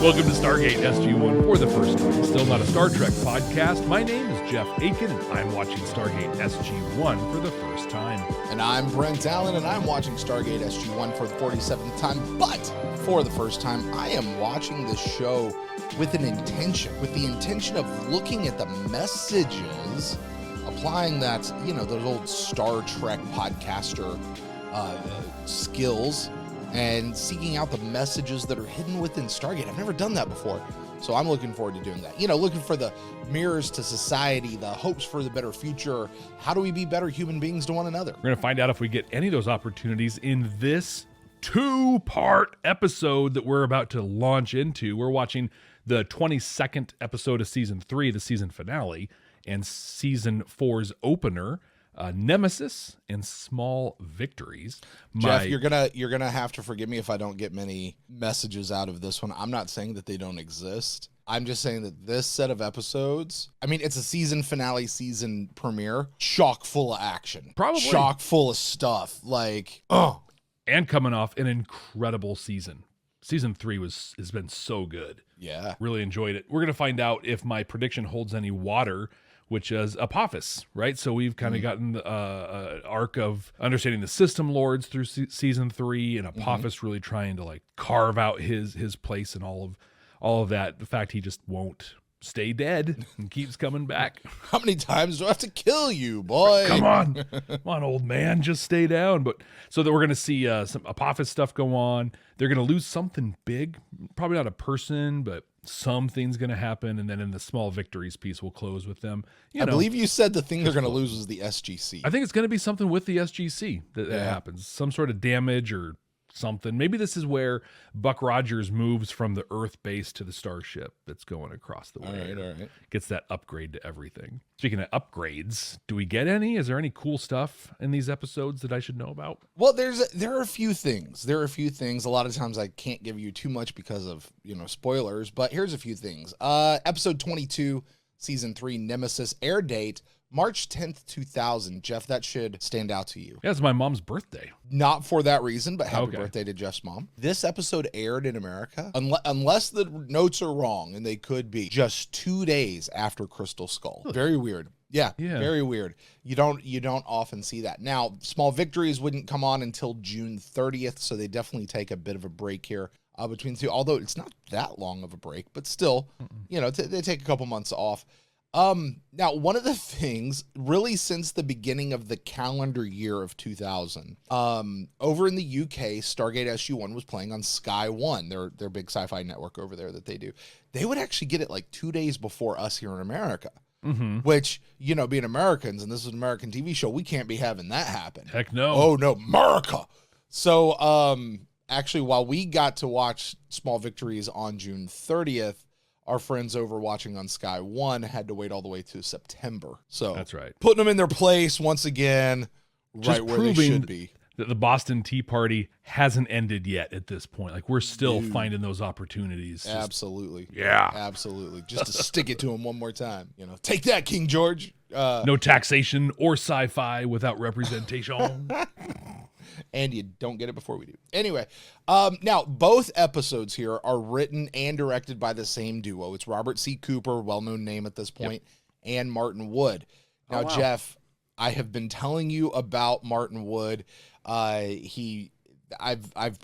Welcome to Stargate SG-1 for the first time. Still not a Star Trek podcast. My name is Jeff Aiken, and I'm watching Stargate SG-1 for the first time. And I'm Brent Allen, and I'm watching Stargate SG-1 for the 47th time. But for the first time, I am watching this show with an intention, with the intention of looking at the messages, applying that, those old Star Trek podcaster skills, and seeking out the messages that are hidden within Stargate. I've never done that before, so I'm looking forward to doing that. Looking for the mirrors to society, the hopes for the better future. How do we be better human beings to one another? We're going to find out if we get any of those opportunities in this two-part episode that we're about to launch into. We're watching the 22nd episode of Season 3, the season finale, and Season 4's opener, Nemesis and Small Victories. Jeff, you're gonna have to forgive me if I don't get many messages out of this one. I'm not saying that they don't exist. I'm just saying that this set of episodes, it's a season finale, season premiere, chock full of action. Probably. Chock full of stuff. And coming off an incredible season. Season 3 has been so good. Yeah. Really enjoyed it. We're going to find out if my prediction holds any water, which is Apophis, right? So we've kind of gotten an arc of understanding the system lords through season 3, and Apophis really trying to carve out his place in all of that. The fact he just won't stay dead and keeps coming back. How many times do I have to kill you, boy? Come on, old man, just stay down. But so that we're going to see some Apophis stuff go on. They're going to lose something big, probably not a person, but something's going to happen. And then in the Small Victories piece, we'll close with them. I believe you said the thing they're going to lose was the SGC. I think it's going to be something with the SGC that happens. Some sort of damage or something. Maybe this is where Buck Rogers moves from the Earth base to the starship that's going across the way. All right. Gets that upgrade to everything. Speaking of upgrades, do we get any? Is there any cool stuff in these episodes that I should know about? Well, there are a few things. A lot of times I can't give you too much because of, spoilers, but here's a few things. Episode 22, season 3, Nemesis, air date March 10th, 2000. Jeff, that should stand out to you. Yeah, it's my mom's birthday. Not for that reason, but happy birthday to Jeff's mom. This episode aired in America, unless the notes are wrong, and they could be, just 2 days after Crystal Skull. Very weird. Yeah, very weird. You don't often see that. Now, Small Victories wouldn't come on until June 30th, so they definitely take a bit of a break here between the two, although it's not that long of a break, but still, they take a couple months off. Now, one of the things, really since the beginning of the calendar year of 2000, over in the UK, Stargate SG-1 was playing on Sky One, their big sci-fi network over there that they do. They would actually get it 2 days before us here in America, which, being Americans, and this is an American TV show, we can't be having that happen. Heck no. Oh, no, America. So, actually, while we got to watch Small Victories on June 30th, our friends over watching on Sky One had to wait all the way to September. So that's right. Putting them in their place once again, right where they should be. That the Boston Tea Party hasn't ended yet at this point. We're still finding those opportunities. Absolutely. Absolutely. Just to stick it to them one more time. Take that, King George. No taxation or sci-fi without representation. And you don't get it before we do. Anyway, now both episodes here are written and directed by the same duo. It's Robert C. Cooper, well-known name at this point, and Martin Wood. Now, Jeff, I have been telling you about Martin Wood. I've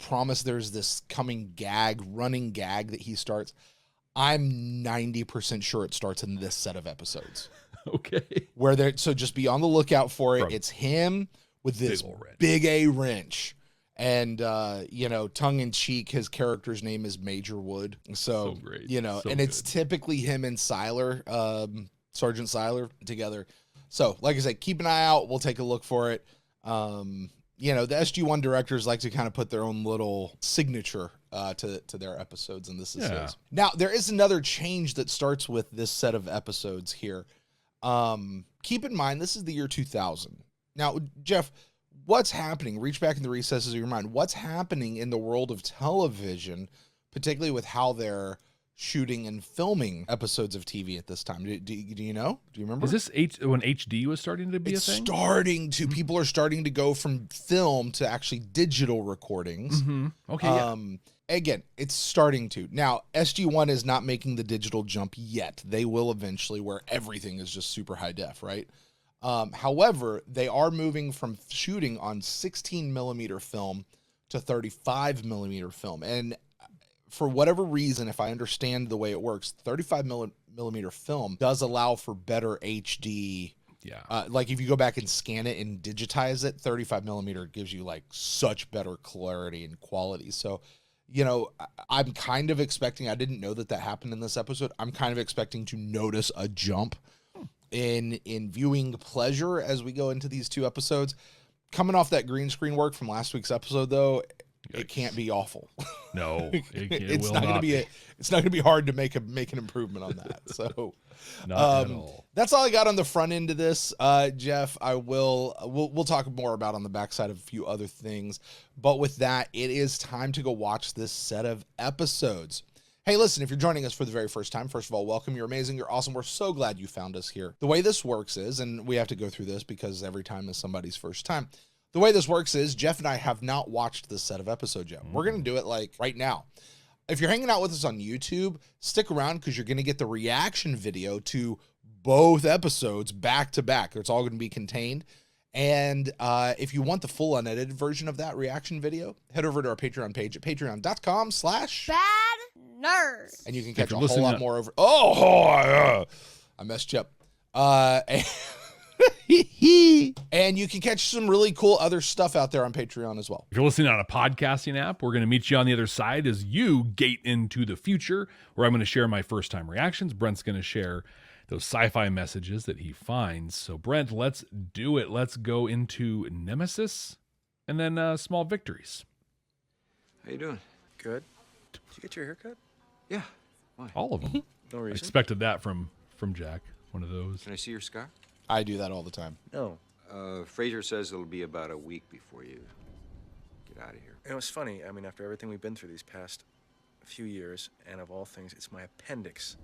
promised there's this coming running gag that he starts. I'm 90% sure it starts in this set of episodes. Okay. So just be on the lookout for it. It's him with this big A wrench. And, tongue in cheek, his character's name is Major Wood. So great. And it's typically him and Siler, Sergeant Siler together. So like I said, keep an eye out. We'll take a look for it. The SG-1 directors like to kind of put their own little signature to their episodes, and this is his. Now, there is another change that starts with this set of episodes here. Keep in mind, this is the year 2000. Now, Jeff, what's happening? Reach back in the recesses of your mind. What's happening in the world of television, particularly with how they're shooting and filming episodes of TV at this time. Do you know? Do you remember? Is this when HD was starting to be a thing? Starting to. People are starting to go from film to actually digital recordings. Okay. Again, it's starting to. Now, SG-1 is not making the digital jump yet. They will eventually, where everything is just super high def, right? However, they are moving from shooting on 16 millimeter film to 35 millimeter film. And for whatever reason, if I understand the way it works, 35 millimeter film does allow for better HD. Yeah. Like if you go back and scan it and digitize it, 35 millimeter gives you like such better clarity and quality. So, you know, I'm kind of expecting, I didn't know that happened in this episode. I'm kind of expecting to notice a jump in viewing pleasure as we go into these two episodes. Coming off that green screen work from last week's episode, though, it can't be awful. No, it's not going to be. It's not going to be hard to make an improvement on that. So, not at all. That's all I got on the front end of this, Jeff. We'll talk more about on the backside of a few other things. But with that, it is time to go watch this set of episodes. Hey, listen, if you're joining us for the very first time, first of all, welcome. You're amazing. You're awesome. We're so glad you found us here. The way this works is, and we have to go through this because every time is somebody's first time. The way this works is Jeff and I have not watched this set of episodes yet. We're going to do it like right now. If you're hanging out with us on YouTube, stick around because you're going to get the reaction video to both episodes back to back. It's all going to be contained. And if you want the full unedited version of that reaction video, head over to our Patreon page at patreon.com/BadNerds. And you can catch a whole lot more over. I messed you up. And you can catch some really cool other stuff out there on Patreon as well. If you're listening on a podcasting app, we're going to meet you on the other side as you gate into the future, where I'm going to share my first time reactions. Brent's going to share those sci-fi messages that he finds. So Brent, let's do it. Let's go into Nemesis and then Small Victories. How you doing? Good. Did you get your haircut? Yeah. Why? All of them. No reason. I expected that from Jack. One of those. Can I see your scar? I do that all the time. No. Fraser says it'll be about a week before you get out of here. You know, it's funny. I mean, after everything we've been through these past few years, and of all things, it's my appendix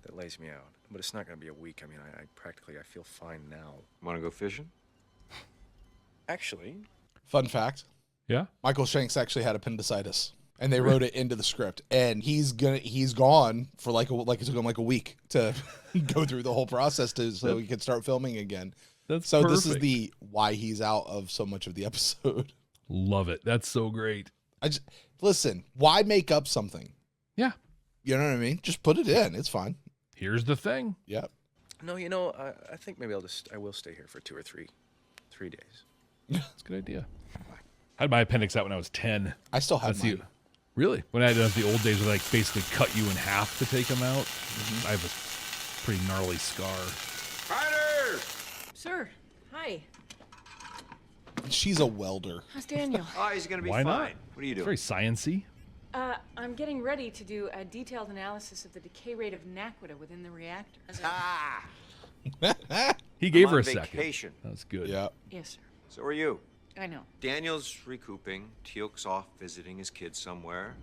that lays me out. But it's not going to be a week. I mean, I feel fine now. Want to go fishing? Actually. Fun fact. Yeah. Michael Shanks actually had appendicitis, and they wrote it into the script. And he's gone for it took him like a week to go through the whole process so he could start filming again. That's so perfect. This is the why he's out of so much of the episode. Love it. That's so great. Listen, why make up something? Yeah. You know what I mean? Just put it in. It's fine. Here's the thing. Yep. No, you know, I think maybe I will stay here for 2 or 3 days. That's a good idea. I had my appendix out when I was 10. I still have mine. Really? When I had the old days where they basically cut you in half to take them out. I have a pretty gnarly scar. Ryder! Sir, hi. She's a welder. How's Daniel? Oh, he's going to be Why fine. not? What are you It's doing? very science-y. I'm getting ready to do a detailed analysis of the decay rate of naquita within the reactor. Ah! He gave I'm her on a second. vacation. That's good. Yeah. Yes, sir. So are you. I know. Daniel's recouping. Teal'c's off visiting his kids somewhere.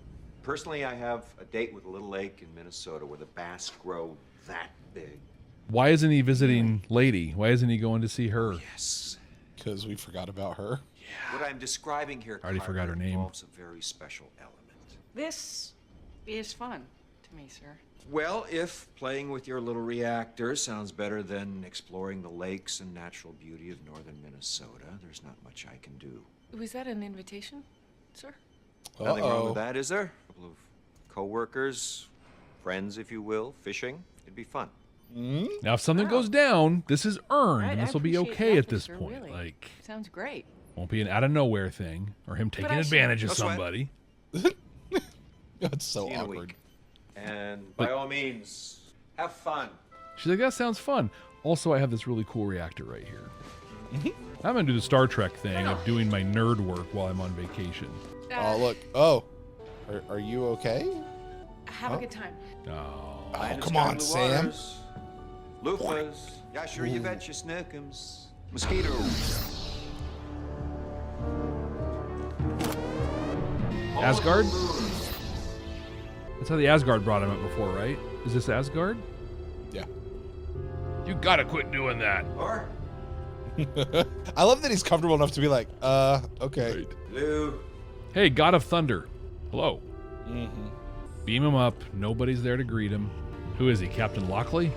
Personally, I have a date with a little lake in Minnesota where the bass grow that big. Why isn't he visiting Lady? Why isn't he going to see her? Yes. Because we forgot about her. What I'm describing here, I already forgot her name. involves a very special element. This is fun to me, sir. Well, if playing with your little reactor sounds better than exploring the lakes and natural beauty of northern Minnesota, there's not much I can do. Was that an invitation, sir? Nothing wrong with that, is there? A couple of co-workers, friends, if you will, fishing. It'd be fun. Now, if something goes down, this is earned, and I this will be appreciate okay the at effort, this sir, point. really. Like, Sounds great. won't be an out of nowhere thing or him taking I see. advantage of No sweat. somebody. That's so See you in a awkward. week. And by all means, have fun. She's like, that sounds fun. Also, I have this really cool reactor right here. I'm going to do the Star Trek thing of doing my nerd work while I'm on vacation. Oh, look. Oh. Are you okay? Have a good time. Oh. Oh, come on, Sam. Loofahs. Ja, sure, you bet your snookums. Mosquitoes. Asgard? That's how the Asgard brought him up before, right? Is this Asgard? Yeah. You gotta quit doing that. Or I love that he's comfortable enough to be like, okay. Right. Lou. Hey, God of Thunder. Hello. Beam him up. Nobody's there to greet him. Who is he, Captain Lockley?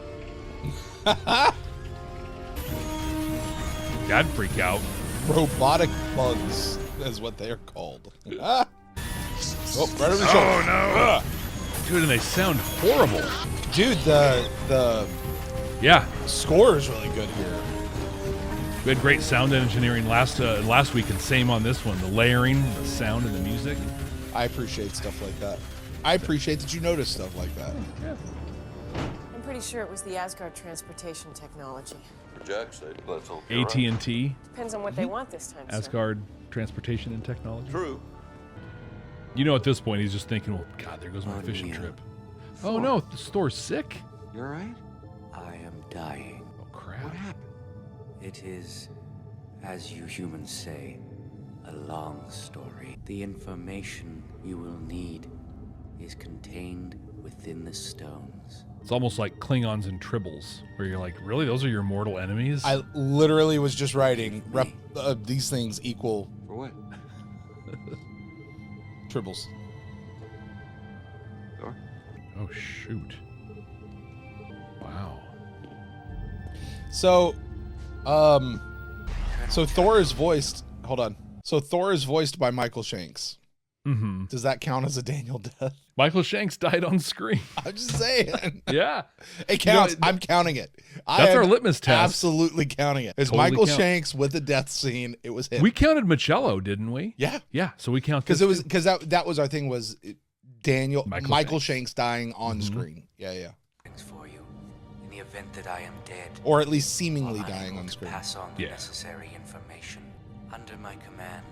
That'd freak out. Robotic bugs is what they're called. Oh, right over the shoulder. Oh, no. Dude, and they sound horrible. Dude, the Yeah. score is really good here. We had great sound engineering last week, and same on this one. The layering, the sound, and the music. I appreciate stuff like that. I appreciate that you notice stuff like that. Yeah. I'm pretty sure it was the Asgard transportation technology. AT&T, Depends on what they want this time, sir. Asgard Transportation and Technology. True. You know, at this point, he's just thinking, well, God, there goes my fishing trip. Oh, no, the store's sick. You all right? I am dying. Oh, crap. What happened? It is, as you humans say, a long story. The information you will need is contained within the stones. It's almost like Klingons and Tribbles, where you're like, really? Those are your mortal enemies? I literally was just writing these things equal For what? tribbles. Or? Oh, shoot. Wow. So Thor is voiced. Hold on. So Thor is voiced by Michael Shanks. Mm-hmm. Does that count as a Daniel death? Michael Shanks died on screen. I'm just saying. Yeah. It counts. You know, I'm counting it. That's our litmus test. Absolutely counting it. It's Totally Michael count. Shanks with a death scene. It was him. We counted Michello, didn't we? Yeah. Yeah, so we count Because this it was too. because that was our thing was Michael Shanks dying on Mm-hmm. screen. Yeah. Things for you. In the event that I am dead, Or at least seemingly or dying unable on to screen. pass on the Yeah. necessary information. Under my command,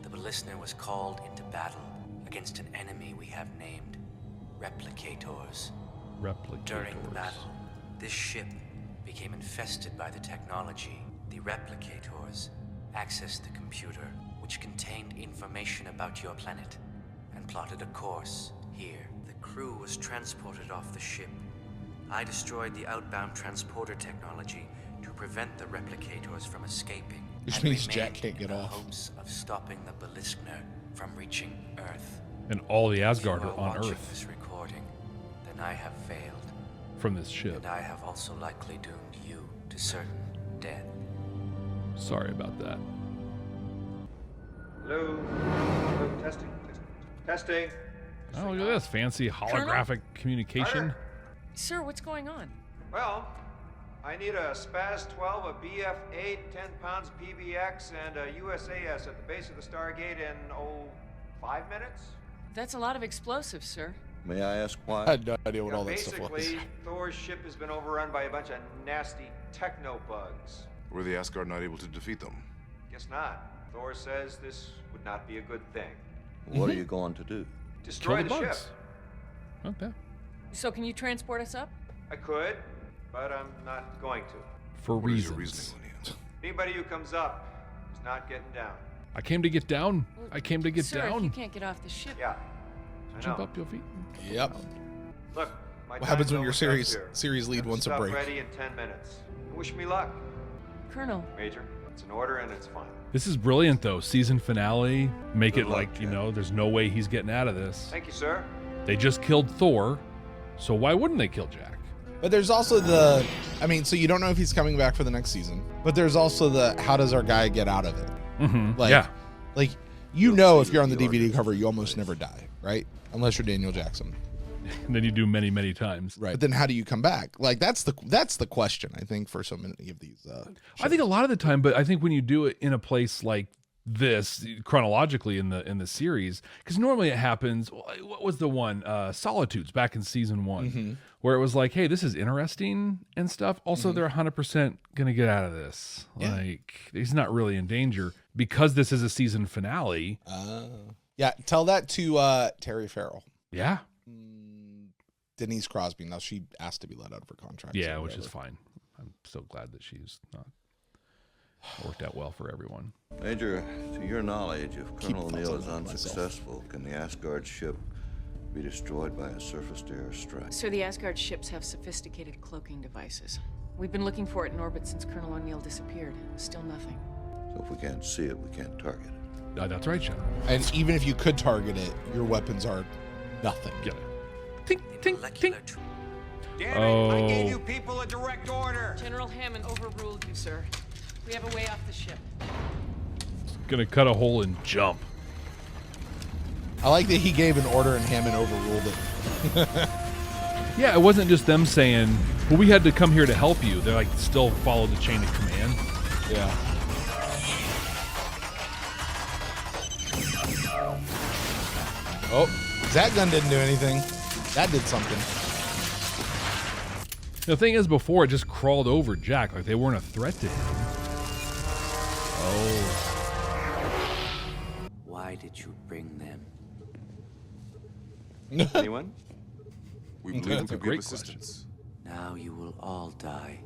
the listener was called into battle against an enemy we have named Replicators. During the battle, this ship became infested by the technology. The Replicators accessed the computer, which contained information about your planet, and plotted a course here. The crew was transported off the ship. I destroyed the outbound transporter technology to prevent the Replicators from escaping. Which and means Jack remained can't in get the off. hopes of stopping the Beliskner from reaching Earth. And all the If Asgard you are on watching Earth this recording, then I have failed, from this ship. and I have also likely doomed you to certain death. Sorry about that. Lou. Lou, testing. Testing. Oh, look at this fancy holographic communication. Carter. Sir, what's going on? Well, I need a SPAS 12, a BF 8, 10 pounds PBX, and a USAS at the base of the Stargate in, 5 minutes? That's a lot of explosives, sir. May I ask I why? had no idea what all that stuff was. Basically, Thor's ship has been overrun by a bunch of nasty techno bugs. Were the Asgard not able to defeat them? Guess not. Thor says this would not be a good thing. What are you going to do? Destroy Kill the the ship. bugs. Okay. So can you transport us up? I could, but I'm not going to. For What is reasons. your reasoning, Lenny? Anybody who comes up is not getting down. I came to get down. I came to get Sir, if you down. can't get off the ship. Yeah, I Jump know. up your feet. Yep. Look, my What happens time's when your almost up series here. lead Have wants a stuff break? ready in 10 minutes. Wish me luck, Colonel, Major. It's an order and it's fine. This is brilliant, though. Season finale. Make Good it luck, like, you Jack. know, there's no way he's getting out of this. Thank you, sir. They just killed Thor, so why wouldn't they kill Jack? But there's also so you don't know if he's coming back for the next season. But there's also how does our guy get out of it? Mm-hmm. Like, Yeah. Like, you know, if you're on the DVD cover, you almost never die, right? Unless you're Daniel Jackson. And then you do many, many times. Right. But then how do you come back? Like, that's the question, I think, for so many of these. I think a lot of the time, but I think when you do it in a place like this, chronologically in the series, because normally it happens. What was the one? Solitudes back in season 1, where it was like, hey, this is interesting and stuff. Also, they're 100% gonna get out of this. Yeah. Like, he's not really in danger because this is a season finale. Yeah, tell that to Terry Farrell. Yeah, Denise Crosby. Now, she asked to be let out of her contract. yeah, so which is whatever. fine. I'm so glad that she's not worked out well for everyone. Major, to your knowledge, if Keep Colonel O'Neill is fussing with myself. unsuccessful, can the Asgard ship Be destroyed by a surface-to-air strike. Sir, the Asgard ships have sophisticated cloaking devices. We've been looking for it in orbit since Colonel O'Neill disappeared. Still nothing. So if we can't see it, we can't target it. That's right, General. And even if you could target it, your weapons are nothing. Yeah. Tink, tink, tink. Damn it, I gave you people a direct order. General Hammond overruled you, sir. We have a way off the ship. Gonna cut a hole and jump. I like that he gave an order and Hammond overruled it. Yeah, it wasn't just them saying, well, we had to come here to help you. They're like, still follow the chain of command. Yeah. Oh, that gun didn't do anything. That did something. The thing is, before it just crawled over Jack, like they weren't a threat to him. Oh. Why did you bring them? Anyone? We believe That's we a could be great of assistance. Now you will all die.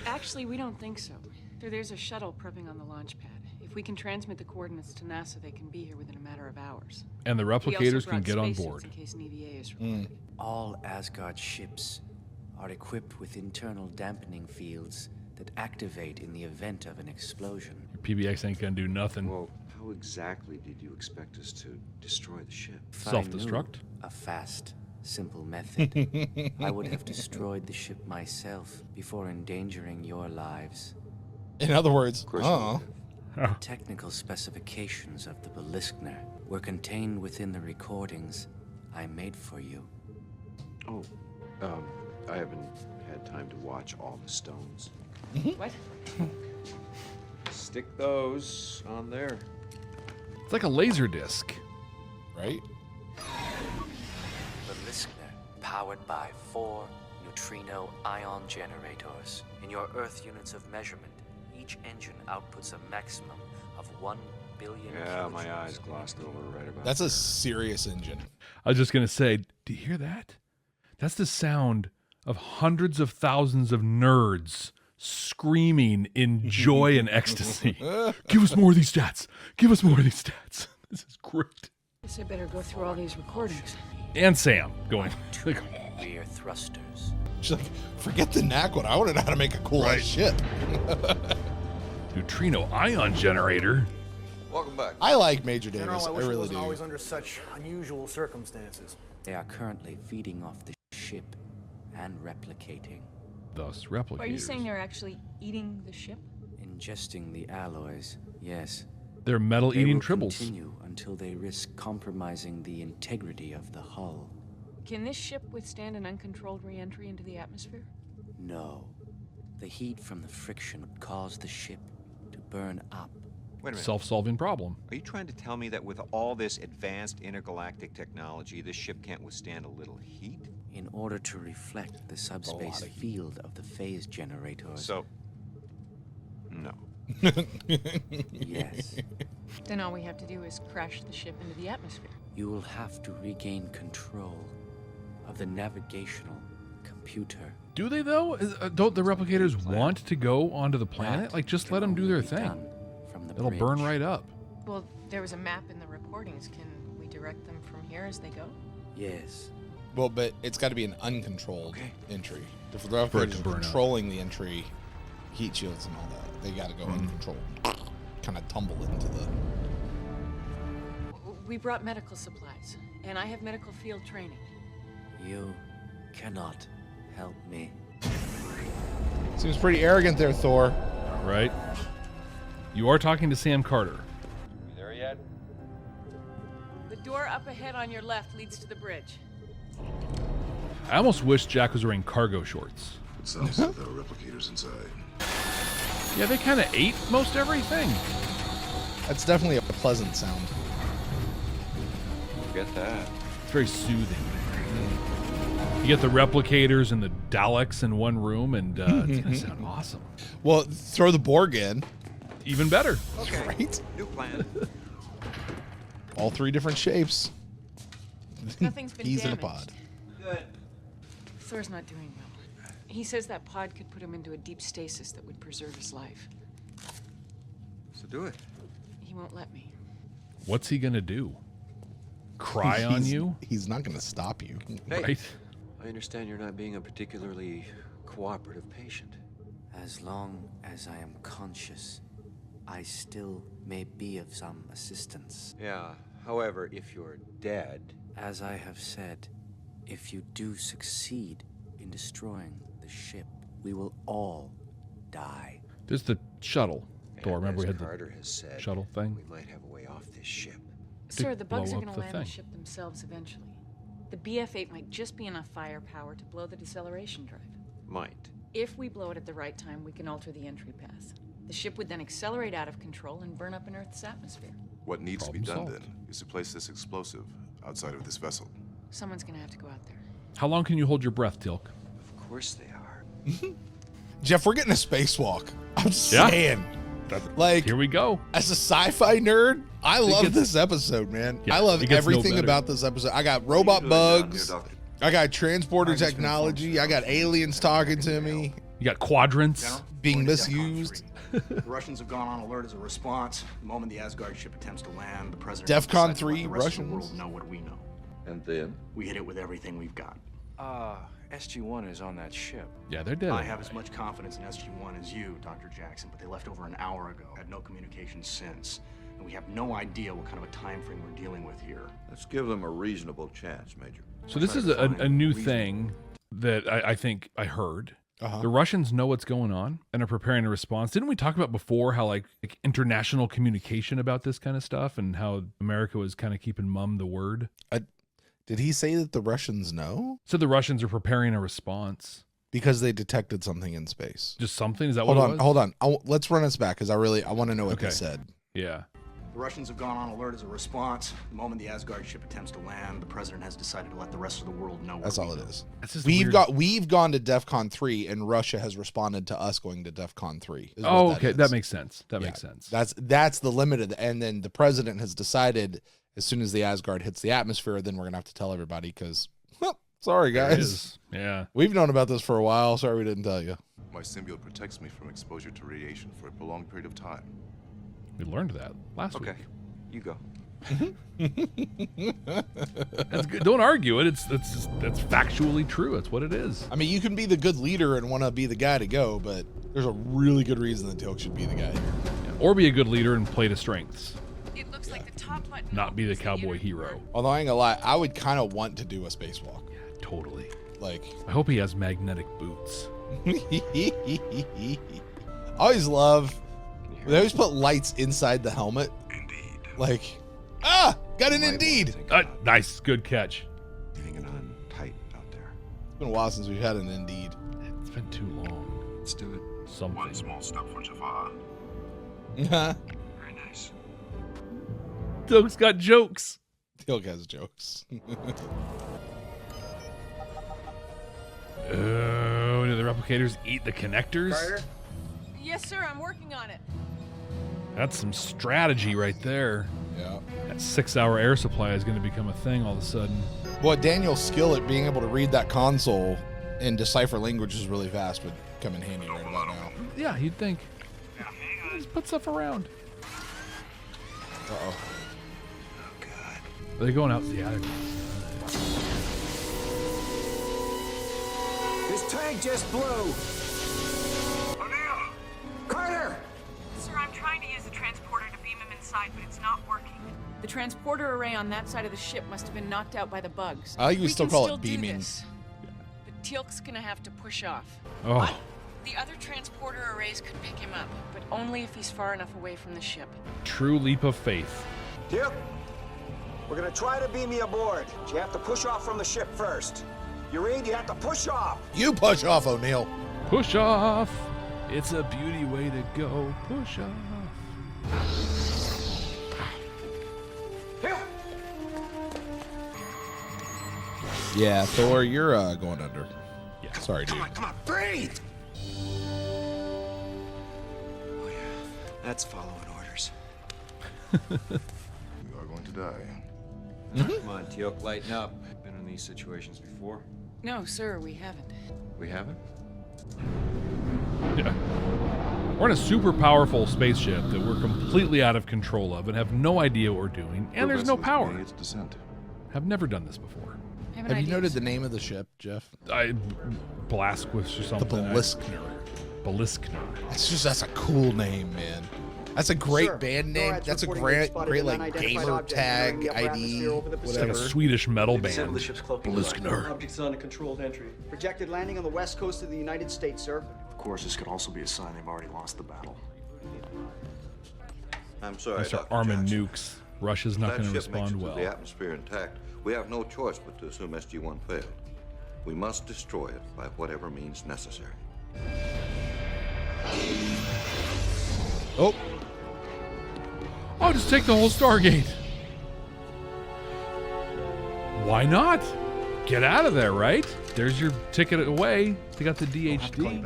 Actually, we don't think so. There's a shuttle prepping on the launch pad. If we can transmit the coordinates to NASA, they can be here within a matter of hours. And the We also replicators can brought get on spacesuits board. in case an EVA is required. All Asgard ships are equipped with internal dampening fields that activate in the event of an explosion. PBX ain't gonna do nothing. Well, how exactly did you expect us to destroy the ship? If I Self-destruct? knew a fast, simple method, I would have destroyed the ship myself before endangering your lives. In other words, Of course you oh. would. The technical specifications of the Beliskner were contained within the recordings I made for you. Oh, I haven't had time to watch all the stones. What? Stick those on there. It's like a laser disc. Right? Beliskner, powered by 4 neutrino ion generators. In your Earth units of measurement, each engine outputs a maximum of 1 billion Yeah, my kilojoules eyes of glossed over right about That's that. a serious engine. I was just gonna say, do you hear that? That's the sound of hundreds of thousands of nerds screaming in joy and ecstasy. Give us more of these stats. Give us more of these stats. This is great. Guess I better go through all these recordings. And Sam going. Like, rear thrusters. She's like, forget the Naquin. I want to know how to make a cool ass ship. neutrino ion generator. Welcome back. I like Major Davis. General, I I wish it really wasn't do. always under such unusual circumstances. They are currently feeding off the ship and replicating, Thus, replicators. Are you saying they're actually eating the ship? ingesting the alloys. Yes. They're They metal-eating will tribbles. continue until they risk compromising the integrity of the hull. Can this ship withstand an uncontrolled re-entry into the atmosphere? No. The heat from the friction would cause the ship to burn up. Wait a minute. Self-solving problem. Are you trying to tell me that with all this advanced intergalactic technology, this ship can't withstand a little heat? In order to reflect the subspace field of the phase generators. So, no. Yes. Then all we have to do is crash the ship into the atmosphere. You will have to regain control of the navigational computer. Do they, though? Don't the replicators want to go onto the planet? That Like, just can let them do only their be thing. done from the It'll burn bridge. right up. Well, there was a map in the recordings. Can we direct them from here as they go? Yes. Well, but it's got to be an uncontrolled entry. If the For it to replicators burn are out. controlling the entry, heat shields and all that, they got to go uncontrolled. Kind of tumble into the... We brought medical supplies, and I have medical field training. You cannot help me. Seems pretty arrogant there, Thor. Right? You are talking to Sam Carter. You there yet? The door up ahead on your left leads to the bridge. I almost wish Jack was wearing cargo shorts. It sounds like there are replicators inside. Yeah, they kind of ate most everything. That's definitely a pleasant sound. Forget that. It's very soothing. You get the replicators and the Daleks in one room, and it's going to sound awesome. Well, throw the Borg in. Even better. Okay. Right? New plan. All 3 different shapes. Nothing's been He's damaged. in a pod. Good. Thor's not doing well. He says that pod could put him into a deep stasis that would preserve his life. So do it. He won't let me. What's he going to do? cry on you. He's not going to stop you. Hey, right? I understand you're not being a particularly cooperative patient. As long as I am conscious, I still may be of some assistance. Yeah, however, if you're dead... As I have said, if you do succeed in destroying the ship, we will all die. There's the shuttle door. Remember we had Carter the has said, shuttle thing? we might have a way off this ship. Sir, the bugs blow are up going to the land the thing. ship themselves eventually. The BF-8 might just be enough firepower to blow the deceleration drive. Might. If we blow it at the right time, we can alter the entry path. The ship would then accelerate out of control and burn up in Earth's atmosphere. What needs to be Problem done solved. then is to place this explosive outside of this vessel. Someone's going to have to go out there. How long can you hold your breath, Teal'c? Of course they are. Jeff, we're getting a spacewalk. I'm Yeah. saying. Like, Here we go. as a sci-fi nerd, I love gets- this episode, man. Yeah, I love it gets no everything better. about this episode. I got robot bugs. Doctor? I got transporter technology. I got aliens talking to me, You got quadrants. General, being going to DEFCON misused. 3. The Russians have gone on alert as a response. The moment the Asgard ship attempts to land, the president DEFCON has decided to let 3 the rest Russians? of the world know what we know. And then? We hit it with everything we've got. SG-1 is on that ship. Yeah, they're dead. I have as much confidence in SG-1 as you, Dr. Jackson, but they left over an hour ago. Had no communication since. And we have no idea what kind of a time frame we're dealing with here. Let's give them a reasonable chance, Major. So this is a new thing that I think I heard. The Russians know what's going on and are preparing a response. Didn't we talk about before how like international communication about this kind of stuff and how America was kind of keeping mum the word? Did he say that the Russians know? So the Russians are preparing a response. Because they detected something in space. Just something? Is that Hold what on, it was? hold on. Let's run us back because I want to know what Okay. they said. Yeah. The Russians have gone on alert as a response. The moment the Asgard ship attempts to land, the president has decided to let the rest of the world know. That's what all we it know. is. That's just We've weird. gone to DEFCON 3 and Russia has responded to us going to DEFCON 3. is what Oh, that okay. is. That makes sense. That Yeah. makes sense. That's the limit of and then the president has decided as soon as the Asgard hits the atmosphere, then we're gonna have to tell everybody because sorry There it guys. is. Yeah. We've known about this for a while. Sorry we didn't tell you. My symbiote protects me from exposure to radiation for a prolonged period of time. We learned that last Okay, week. you go. That's good. Don't argue it. That's factually true. That's what it is. I mean, you can be the good leader and want to be the guy to go, but there's a really good reason that Teal'c should be the guy here. Yeah. Or be a good leader and play to strengths. It looks like the top button. Not be the opens cowboy inner hero. door. Although I ain't gonna lie, I would kind of want to do a spacewalk. Yeah, totally. Like, I hope he has magnetic boots. I always love. They always put lights inside the helmet. Indeed. Like, got an Might wanna indeed. think about Nice. Good catch. hanging on tight out there. It's been a while since we've had an indeed. It's been too long. Let's do it. Something. One small step for Jafar. Teal'c Very nice. Doug's got jokes. has jokes. Oh, do the replicators eat the connectors? Carter? Yes, sir. I'm working on it. That's some strategy right there. Yeah. That 6-hour air supply is going to become a thing all of a sudden. Well, Daniel's skill at being able to read that console and decipher languages really fast would come in handy right about now. Yeah, you'd think. Just put stuff around. Uh-oh. Are they going out? Yeah. They're going. This tank just blew. O'Neill! Carter! Sir, I'm trying to use the transporter to beam him inside, but it's not working. The transporter array on that side of the ship must have been knocked out by the bugs. I like we still call it do beaming. this, but Teal'c's gonna have to push off. Oh, The other transporter arrays could pick him up, but only if he's far enough away from the ship. true leap of faith. Yep. We're gonna try to beam you aboard. But you have to push off from the ship first. You read? You have to push off. You push off, O'Neill. Push off. It's a beauty way to go. Push off. Yeah, Thor, you're going under. Yeah. Sorry, dude. Come on, breathe! Oh yeah, that's following orders. We are going to die. Come on, Teal'c, lighten up. Been in these situations before? No, sir, we haven't. We haven't? Yeah. We're in a super powerful spaceship that we're completely out of control of and have no idea what we're doing, and there's no The vessel is power. beginning its descent. Have never done this before. Have you noted the name of the ship, Jeff? Blasquith or something. The Beliskner. Beliskner. That's a cool name, man. That's a great band name. That's a great like gamer tag ID. It's like a Swedish metal band. Beliskner. Objects on a controlled entry. Projected landing on the west coast of the United States, sir. Of course, this could also be a sign they've already lost the battle. I'm sorry, Dr. Armin nukes. Russia's not going to respond well. The atmosphere intact. We have no choice but to assume SG-1 failed. We must destroy it by whatever means necessary. Oh, just take the whole Stargate. Why not? Get out of there, right? There's your ticket away. They got the DHD.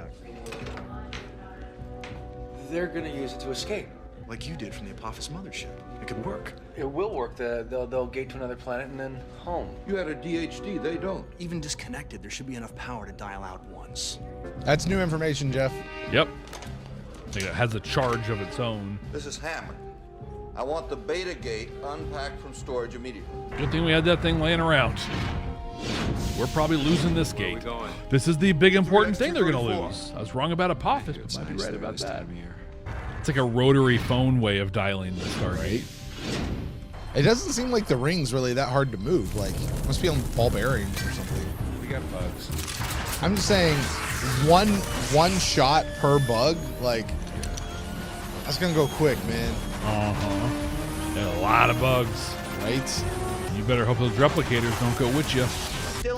They're gonna use it to escape. Like you did from the Apophis mothership. It could work. It will work. They'll gate to another planet and then home. You had a DHD, they don't. Even disconnected, there should be enough power to dial out once. that's new information, Jeff. Yep. It has a charge of its own. This is Hammond. I want the Beta Gate unpacked from storage immediately. Good thing we had that thing laying around. We're probably losing this gate. This is the big important thing they're going to lose. I was wrong about Apophis, but might be right about that. It's like a rotary phone way of dialing the Stargate. It doesn't seem like the ring's really that hard to move. Like, must be on ball bearings or something. We got bugs. I'm just saying, one shot per bug, like, that's gonna go quick, man. And a lot of bugs. Right? You better hope those replicators don't go with you.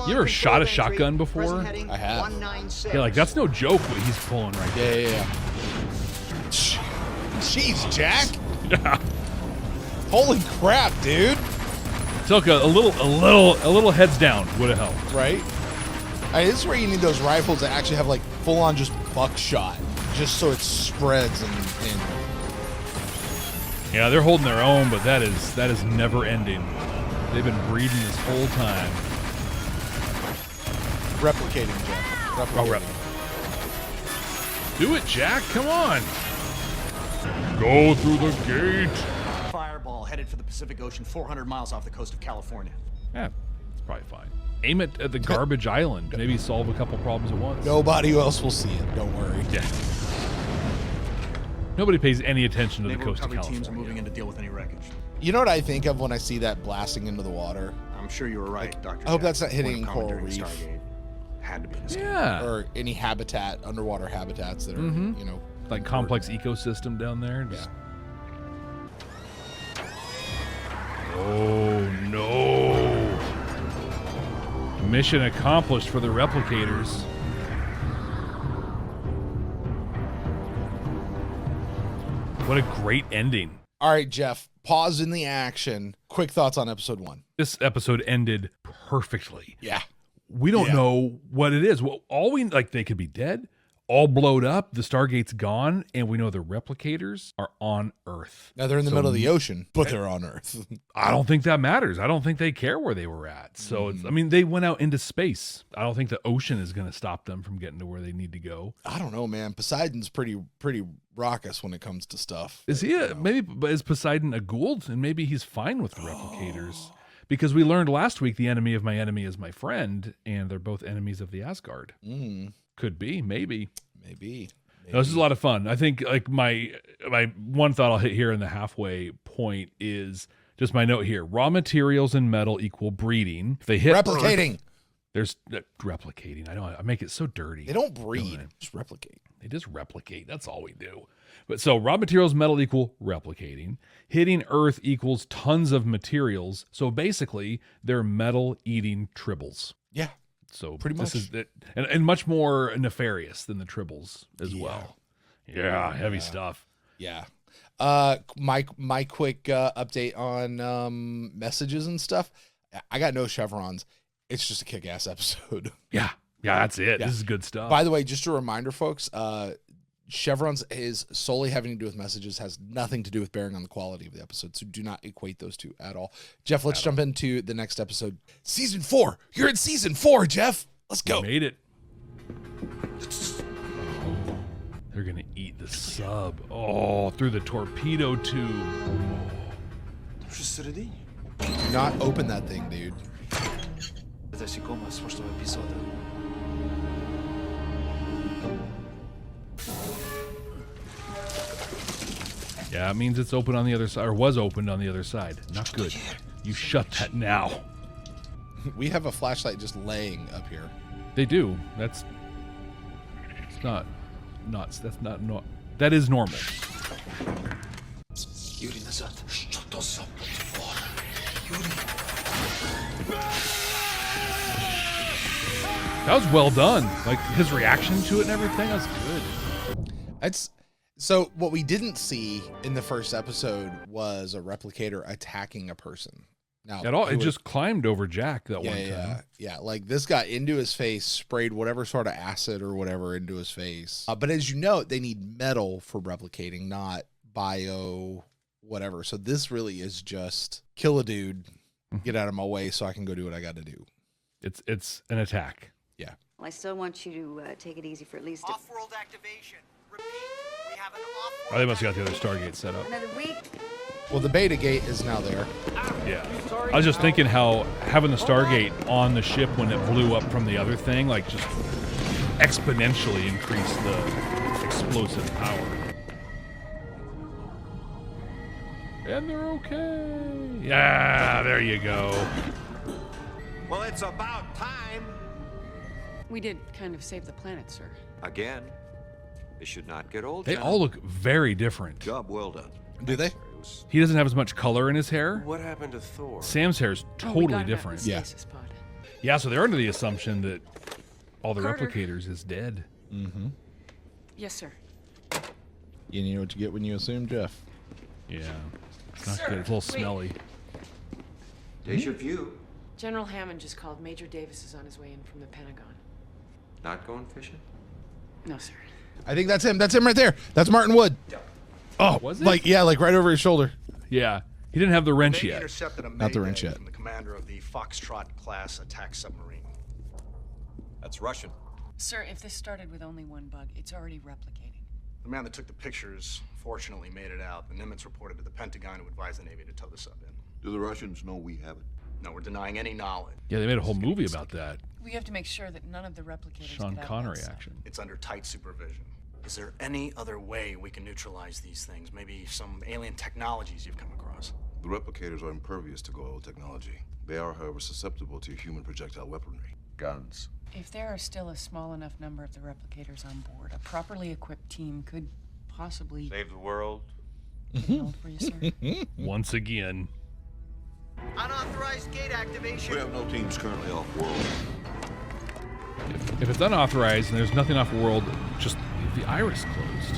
You ever shot a shotgun before? I have. Yeah, like, that's no joke what he's pulling right there. Yeah. Jeez, Jack. Yeah. Holy crap, dude. Took a little heads down would have helped. Right? This is where you need those rifles that actually have like full on just buckshot, just so it spreads and yeah, they're holding their own, but that is never ending. They've been breeding this whole time. Replicating, Jeff. Replicating. Do it, Jack. Come on. Go through the gate. Fireball headed for the Pacific Ocean, 400 miles off the coast of California. Yeah, it's probably fine. Aim it at the garbage island. Maybe solve a couple problems at once. Nobody else will see it. Don't worry. Yeah. Nobody pays any attention to the Naval coast of recovery California. teams are moving in to deal with any wreckage. You know what I think of when I see that blasting into the water? I'm sure you were right, Dr. I hope that's not Jackson. hitting Point of coral comment during reef. Stargate. Had to be an escape. Yeah. Or any habitat, underwater habitats that are, you know. Like complex ecosystem down there. Just... Oh, no. Mission accomplished for the replicators. What a great ending. All right, Jeff, pause in the action. Quick thoughts on episode 1. This episode ended perfectly. Yeah. We don't know what it is. Well, they could be dead, all blowed up, the Stargate's gone, and we know the replicators are on Earth. Now they're in the middle of the ocean, but they're on Earth. I don't think that matters. I don't think they care where they were at. So, they went out into space. I don't think the ocean is going to stop them from getting to where they need to go. I don't know, man. Poseidon's pretty raucous when it comes to stuff. Is he but is Poseidon a Gould? And maybe he's fine with the replicators. Because we learned last week the enemy of my enemy is my friend, and they're both enemies of the Asgard. Could be, maybe. No, this is a lot of fun. I think like my one thought I'll hit here in the halfway point is just my note here. Raw materials and metal equal breeding. If they hit replicating. Earth, there's replicating. I know I make it so dirty. They don't breed, just replicate. They just replicate. That's all we do. But so raw materials, metal equal replicating. Hitting Earth equals tons of materials. So basically, they're metal-eating tribbles. Yeah. So pretty much. This is it, and much more nefarious than the tribbles as well. Yeah, heavy stuff. Yeah. My quick update on messages and stuff. I got no chevrons. It's just a kick-ass episode. Yeah, that's it. Yeah. This is good stuff. By the way, just a reminder, folks, chevrons is solely having to do with messages, has nothing to do with bearing on the quality of the episode, so do not equate those two at all. Jeff, let's jump into the next episode. Season 4. You're in Season 4, Jeff. Let's go. We made it. They're going to eat the sub. Oh, through the torpedo tube. Do not open that thing, dude. Yeah, it means it's open on the other side, or was opened on the other side. Not good. You shut that now. We have a flashlight just laying up here. They do. That is normal. That was well done. Like his reaction to it and everything, that was good. So what we didn't see in the first episode was a replicator attacking a person. Now, At all, it just climbed over Jack that one time. Yeah, like this got into his face, sprayed whatever sort of acid or whatever into his face. But as you know, they need metal for replicating, not bio whatever. So this really is just kill a dude, get out of my way so I can go do what I got to do. It's an attack. Yeah. Well, I still want you to take it easy for at least Off-world activation. Repeat, we have an Oh, they must have got the other Stargate set up. another week. Well, the beta gate is now there. Yeah. I was just thinking how having the Stargate on the ship when it blew up from the other thing, like just exponentially increased the explosive power. And they're okay. Yeah, there you go. Well, it's about time. We did kind of save the planet, sir. Again, they should not get old. They all look very different. Job well done. Do they? He doesn't have as much color in his hair. What happened to Thor? Sam's hair is totally different. Yeah, so they're under the assumption that all the Carter. replicators is dead. Mm-hmm. Yes, sir. You know what you get when you assume, Jeff. Yeah. It's not good. It's a little smelly. Deja vu. General Hammond just called. Major Davis is on his way in from the Pentagon. Not going fishing? No, sir. I think that's him. That's him right there. That's Martin Wood. Oh, was it? Like, yeah, like right over his shoulder. Yeah. He didn't have the wrench They yet. intercepted a Not the Mayday wrench yet. from the commander of the Foxtrot-class attack submarine. That's Russian. Sir, if this started with only one bug, it's already replicating. The man that took the pictures fortunately made it out. The Nimitz reported to the Pentagon, who advised the Navy to tow the sub in. Do the Russians know we have it? No, we're denying any knowledge. Yeah, they made a whole movie about that. We have to make sure that none of the replicators Sean get out of Connery that cell. action. It's under tight supervision. Is there any other way we can neutralize these things? Maybe some alien technologies you've come across? The replicators are impervious to Goa'uld technology. They are, however, susceptible to human projectile weaponry. Guns. If there are still a small enough number of the replicators on board, a properly equipped team could possibly Save the world. get it hold for you, sir. Once again. Unauthorized gate activation. We have no teams currently off-world. If it's unauthorized and there's nothing off world, just leave the iris closed.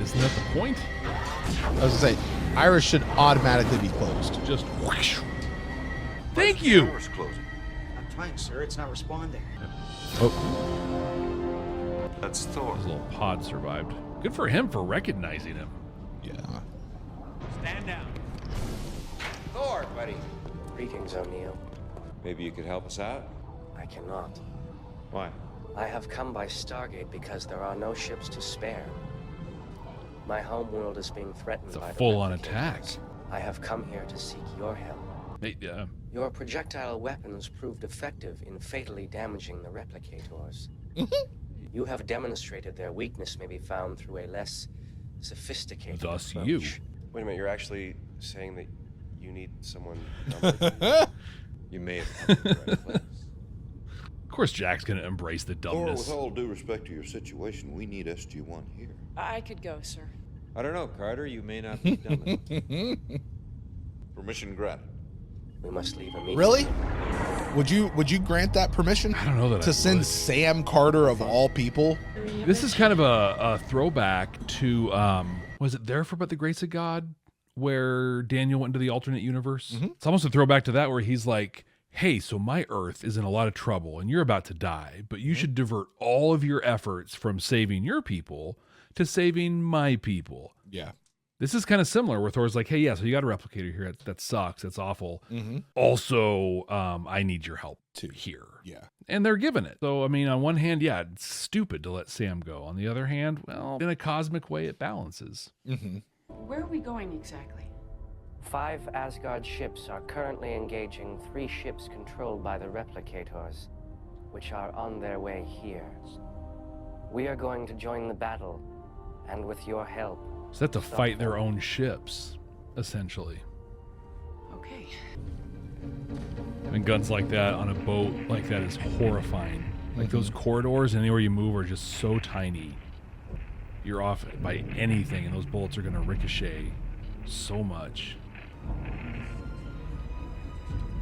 Isn't that the point? I was gonna say, iris should automatically be closed. Just whoosh. Thank you. Doors closing. I'm trying, sir. It's not responding. Oh, That's Thor. His little pod survived. Good for him for recognizing him. yeah. Stand down. Thor, buddy. Greetings, O'Neill. Maybe you could help us out? I cannot. Why? I have come by Stargate because there are no ships to spare. My homeworld is being threatened It's a by the full-on replicators. attack. I have come here to seek your help. Hey, Your projectile weapons proved effective in fatally damaging the replicators. You have demonstrated their weakness may be found through a less sophisticated thus approach. you. Wait a minute, you're actually saying that you need someone. You may have come to the right place. Of course, Jack's gonna embrace the Thor, dumbness. with all due respect to your situation, we need SG-1 here. I could go, sir. I don't know, Carter. You may not be dumb enough. Permission granted. We must leave immediately. Really? Would you grant that permission? I don't know that to I send would. Sam Carter of all people. This is kind of a throwback to was it There for But the Grace of God, where Daniel went into the alternate universe? Mm-hmm. It's almost a throwback to that, where he's like, hey, so my Earth is in a lot of trouble and you're about to die, but you should divert all of your efforts from saving your people to saving my people. Yeah. This is kind of similar, where Thor's like, hey, yeah, so you got a replicator here. That sucks. That's awful. Mm-hmm. Also, I need your help here. Yeah. And they're giving it. So, I mean, on one hand, yeah, it's stupid to let Sam go. On the other hand, well, in a cosmic way, it balances. Mm-hmm. Where are we going exactly? 5 Asgard ships are currently engaging 3 ships controlled by the Replicators, which are on their way here. We are going to join the battle, and with your help... So they have to fight their own ships, essentially. Okay. And guns like that on a boat like that is horrifying. Like those corridors, anywhere you move, are just so tiny. You're off by anything, and those bullets are going to ricochet so much.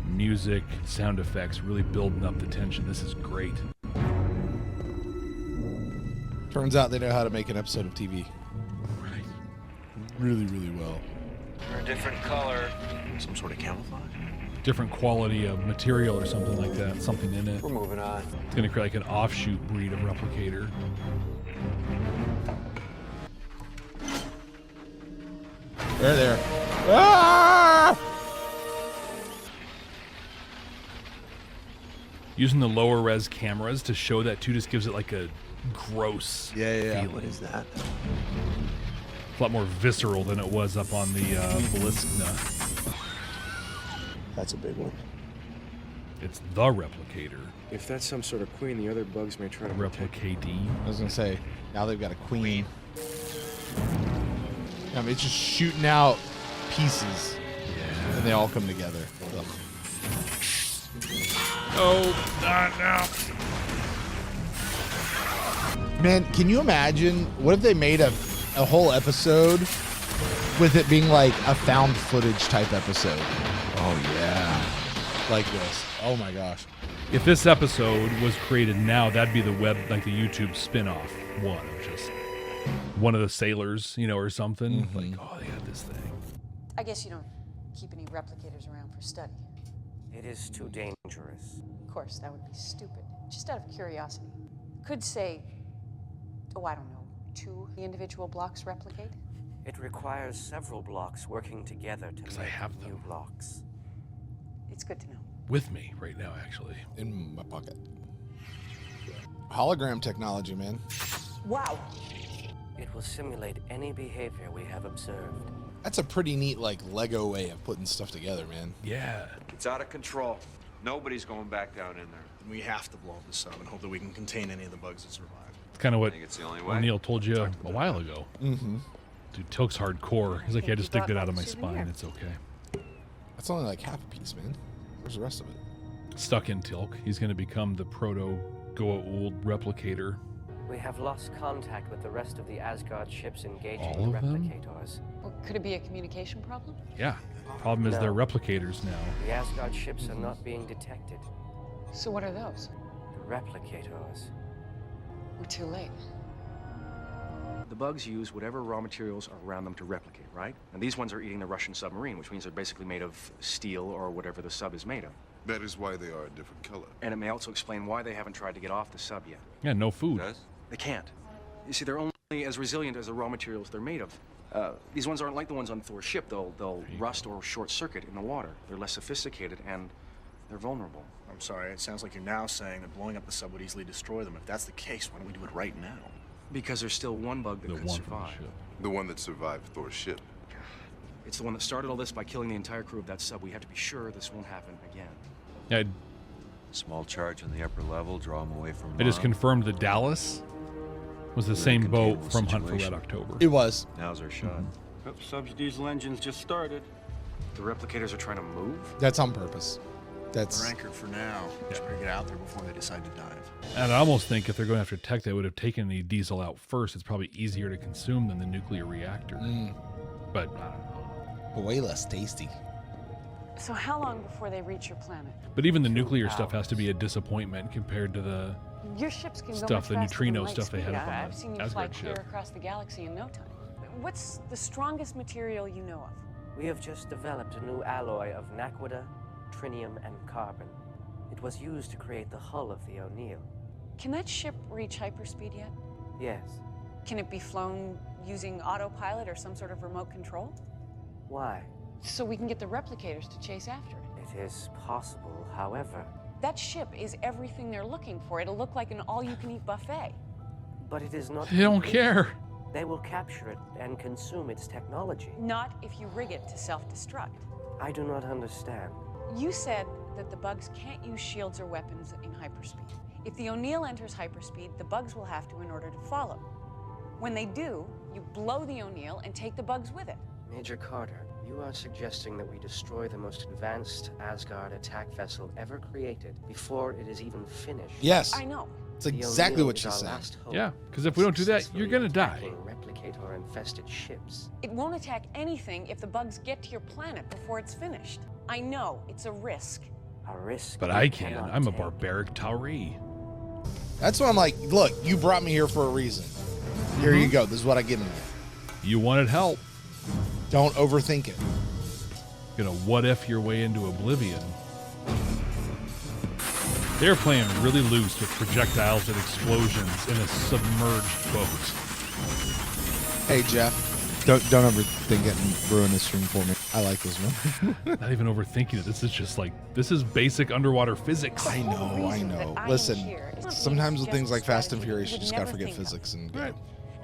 Music, sound effects, really building up the tension. This is great. Turns out they know how to make an episode of TV. Right. Really, really well. Or a different color. Some sort of camouflage? Different quality of material or something like that. Something in it. We're moving on. It's going to create like an offshoot breed of replicator. There. Ah! Using the lower res cameras to show that too just gives it like a gross feeling. What is that? A lot more visceral than it was up on the Beliskna. That's a big one. It's the Replicator. If that's some sort of queen, the other bugs may try to Replicate. I was gonna say, now they've got a queen. I mean, it's just shooting out pieces. Yeah. And they all come together. Ugh. Oh, not now. Man, can you imagine? What if they made a whole episode with it being like a found footage type episode? Oh, yeah. Like this. Oh, my gosh. If this episode was created now, that'd be the YouTube spin-off one of just one of the sailors, or something. Mm-hmm. Like, oh, they had this thing. I guess you don't keep any replicators around for study. It is too dangerous. Of course, that would be stupid. Just out of curiosity. Could say, I don't know, 2 individual blocks replicate? It requires several blocks working together to make new blocks. It's good to know. With me right now, actually. In my pocket. Hologram technology, man. Wow. It will simulate any behavior we have observed. That's a pretty neat, Lego way of putting stuff together, man. Yeah. It's out of control. Nobody's going back down in there. We have to blow up the sub and hope that we can contain any of the bugs that survive. It's kind of what It's the only way. Neil told you a while ago. Mm-hmm. Dude, teal'c's hardcore. He's like, yeah, just digged it out of my spine. It's okay. That's only like half a piece, man. Where's the rest of it? Stuck in teal'c. He's going to become the proto-Goa'uld replicator. We have lost contact with the rest of the Asgard ships engaging All the of them? Replicators. Well, could it be a communication problem? Yeah. Problem is they're replicators now. The Asgard ships are not being detected. So what are those? The Replicators. We're too late. The bugs use whatever raw materials are around them to replicate, right? And these ones are eating the Russian submarine, which means they're basically made of steel or whatever the sub is made of. That is why they are a different color. And it may also explain why they haven't tried to get off the sub yet. Yeah, no food. They can't. You see, they're only as resilient as the raw materials they're made of. These ones aren't like the ones on Thor's ship. They'll rust or short circuit in the water. They're less sophisticated and they're vulnerable. I'm sorry, it sounds like you're now saying that blowing up the sub would easily destroy them. If that's the case, why don't we do it right now? Because there's still one bug that could survive. The one that survived Thor's ship. It's the one that started all this by killing the entire crew of that sub. We have to be sure this won't happen again. Yeah, Small charge on the upper level, draw them away from I just confirmed that Dallas was the same boat from Hunt for Red situation. October. It was. Now's our shot. Sub's diesel engines just started. The replicators are trying to move? That's on purpose. That's We're anchored for now. Just better get out there before they decide to dive. And I almost think if they're going after tech, they would have taken the diesel out first. It's probably easier to consume than the nuclear reactor. But I don't know. But way less tasty. So how long before they reach your planet? But even the nuclear stuff has to be a disappointment compared to the Your ships can go stuff, much the faster neutrino than light stuff they had speed. up on I've the seen you fly Asgard clear ship. across the galaxy in no time. What's the strongest material you know of? We have just developed a new alloy of naquita, trinium, and carbon. It was used to create the hull of the O'Neill. Can that ship reach hyperspeed yet? Yes. Can it be flown using autopilot or some sort of remote control? Why? So we can get the replicators to chase after it. It is possible, however. That ship is everything they're looking for. It'll look like an all-you-can-eat buffet. But it is not. They don't care. They will capture it and consume its technology. Not if you rig it to self-destruct. I do not understand. You said that the bugs can't use shields or weapons in hyperspeed. If the O'Neill enters hyperspeed, the bugs will have to in order to follow. When they do, you blow the O'Neill and take the bugs with it. Major Carter, you are suggesting that we destroy the most advanced Asgard attack vessel ever created before it is even finished. Yes. I know. It's exactly what she said. Yeah, because if we don't do that, you're going to die. Replicator-infested ships. It won't attack anything if the bugs get to your planet before it's finished. I know, it's a risk. A risk. But I can. I'm a barbaric teal'c. That's what I'm like, look, you brought me here for a reason. Here you go. This is what I give you. You wanted help. Don't overthink it. Gonna what if your way into oblivion. They're playing really loose with projectiles and explosions in a submerged boat. Hey, Jeff, don't overthink it and ruin this stream for me. I like this one. Not even overthinking it. This is just like, this is basic underwater physics. I know. Listen, sometimes with things like Fast and Furious, you just gotta forget physics and go.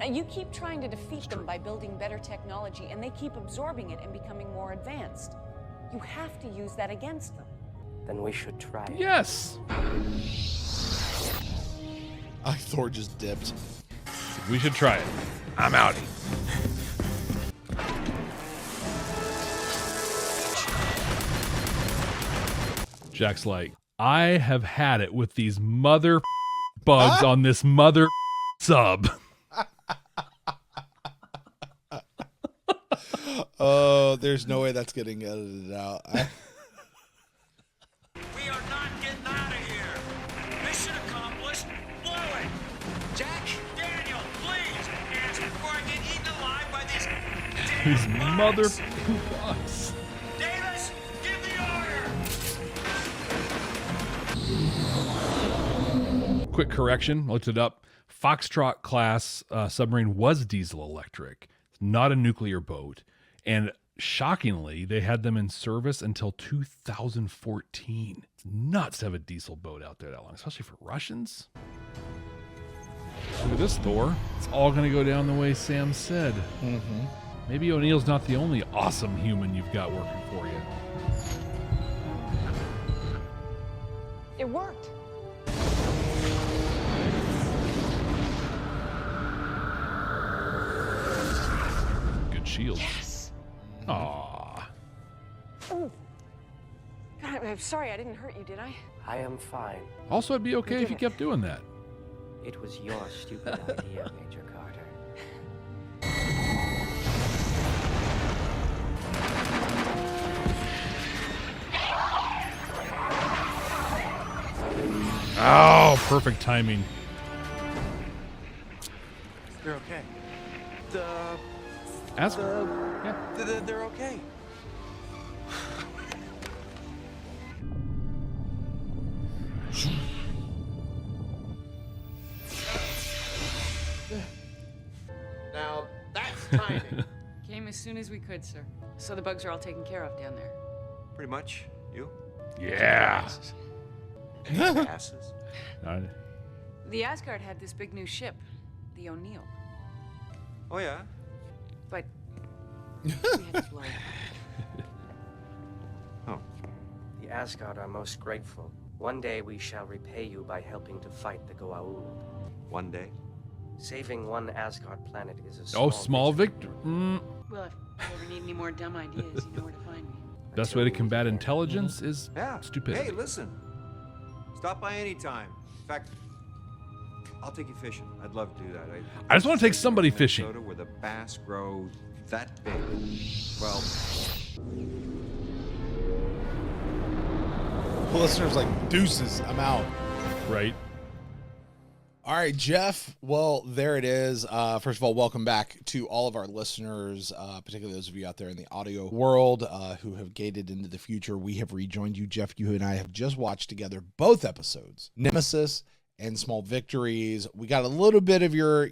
Now, you keep trying to defeat them by building better technology, and they keep absorbing it and becoming more advanced. You have to use that against them. Then we should try it. Yes! Thor just dipped. We should try it. I'm outie. Jack's like, I have had it with these mother bugs on this mother sub. Oh, there's no way that's getting edited out. We are not getting out of here. Mission accomplished. Blow it. Jack, Daniel, please answer before I get eaten alive by these These mother bugs. Davis, give the order. Quick correction. I looked it up. Foxtrot class submarine was diesel electric. It's not a nuclear boat. And shockingly, they had them in service until 2014. It's nuts to have a diesel boat out there that long, especially for Russians. Look at this, Thor. It's all going to go down the way Sam said. Mm-hmm. Maybe O'Neill's not the only awesome human you've got working for you. It worked. Good shields. Yes. Aww. Oh. God, I'm sorry I didn't hurt you, did I? I am fine. Also, it'd be okay if you kept doing that. It was your stupid idea, Major Carter. Oh, perfect timing. They're okay. They're okay. Now, that's timing. Came as soon as we could, sir. So the bugs are all taken care of down there. Pretty much. You? Yeah. Asses. The Asgard had this big new ship, the O'Neill. Oh, yeah? But we had to blow it. Oh. The Asgard are most grateful. One day we shall repay you by helping to fight the Goa'uld. One day? Saving one Asgard planet is a small victory. Well, if you ever need any more dumb ideas, you know where to find me. Best way to combat intelligence is stupidity. Hey, listen. Stop by any time. In fact, I'll take you fishing. I'd love to do that. I just want to take somebody fishing. Minnesota where the bass grow that big. Well, listeners like deuces. I'm out. Right. All right, Jeff. Well, there it is. First of all, welcome back to all of our listeners, particularly those of you out there in the audio world who have gated into the future. We have rejoined you, Jeff. You and I have just watched together both episodes, Nemesis and Small Victories. We got a little bit of your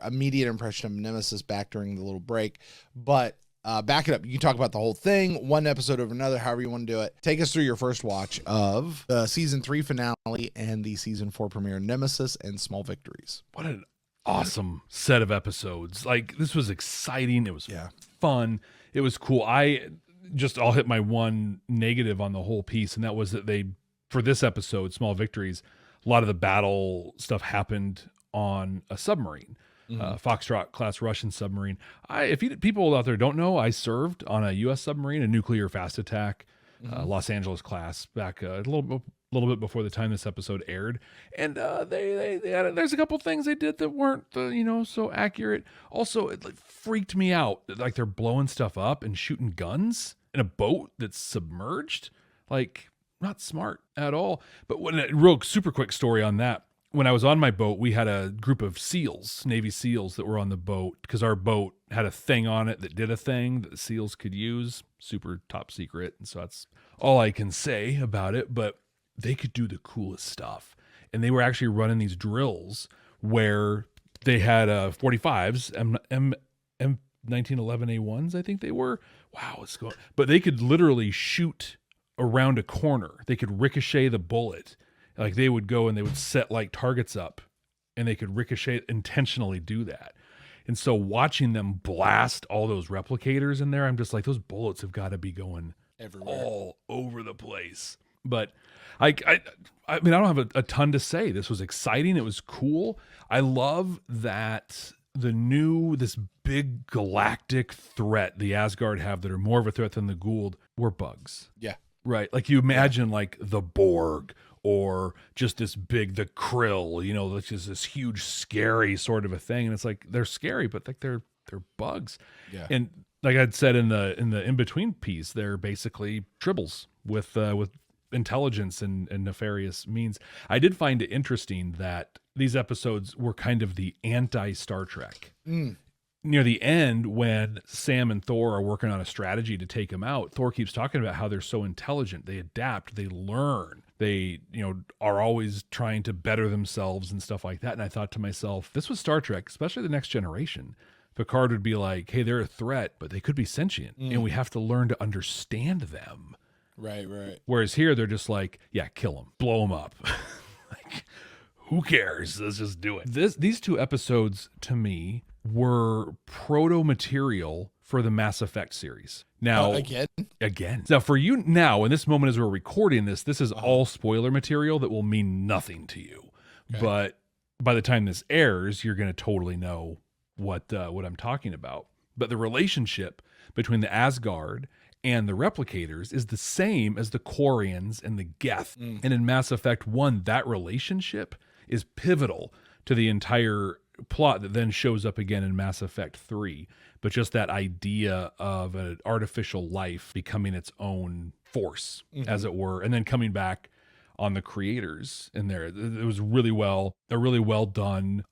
immediate impression of Nemesis back during the little break, but back it up. You can talk about the whole thing, one episode over another, however you want to do it. Take us through your first watch of the season 3 finale and the season 4 premiere, Nemesis and Small Victories. What an awesome set of episodes. Like, this was exciting. It was fun. It was cool. I'll hit my one negative on the whole piece, and that was that for this episode, Small Victories, a lot of the battle stuff happened on a submarine. Foxtrot class Russian submarine. People out there don't know, I served on a U.S. submarine, a nuclear fast attack, Los Angeles class, back a little bit before the time this episode aired. And there's a couple things they did that weren't so accurate. Also, it freaked me out. Like, they're blowing stuff up and shooting guns in a boat that's submerged. Like, not smart at all. But real super quick story on that. When I was on my boat, we had a group of SEALs, Navy SEALs, that were on the boat because our boat had a thing on it that did a thing that the SEALs could use. Super top secret. And so that's all I can say about it. But they could do the coolest stuff. And they were actually running these drills where they had 45s, M1911A1s, I think they were. Wow, what's going on? But they could literally shoot around a corner. They could ricochet the bullet. Like, they would go and they would set like targets up and they could ricochet, intentionally do that. And so watching them blast all those replicators in there, I'm just like, those bullets have got to be going everywhere, all over the place. But I mean, I don't have a ton to say. This was exciting. It was cool. I love that this big galactic threat the Asgard have that are more of a threat than the Goa'uld were bugs. Yeah. Like you imagine like the Borg, or just the krill, which is this huge, scary sort of a thing. And it's like, they're scary, but like they're bugs. Yeah. And like I'd said in the in-between piece, they're basically tribbles with intelligence and nefarious means. I did find it interesting that these episodes were kind of the anti-Star Trek. Near the end, when Sam and Thor are working on a strategy to take him out, Thor keeps talking about how they're so intelligent. They adapt, they learn, they, are always trying to better themselves and stuff like that. And I thought to myself, this was Star Trek, especially the Next Generation. Picard would be like, hey, they're a threat, but they could be sentient, and we have to learn to understand them. Right. Whereas here, they're just like, yeah, kill them, blow them up. Like, who cares? Let's just do it. These two episodes, to me, were proto material for the Mass Effect series. Now, again. Now, for you now, in this moment as we're recording this is all spoiler material that will mean nothing to you. Okay. But by the time this airs, you're going to totally know what I'm talking about. But the relationship between the Asgard and the Replicators is the same as the Quarians and the Geth. And in Mass Effect 1, that relationship is pivotal to the entire plot that then shows up again in Mass Effect 3. But just that idea of an artificial life becoming its own force, as it were, and then coming back on the creators in there. It was a really well done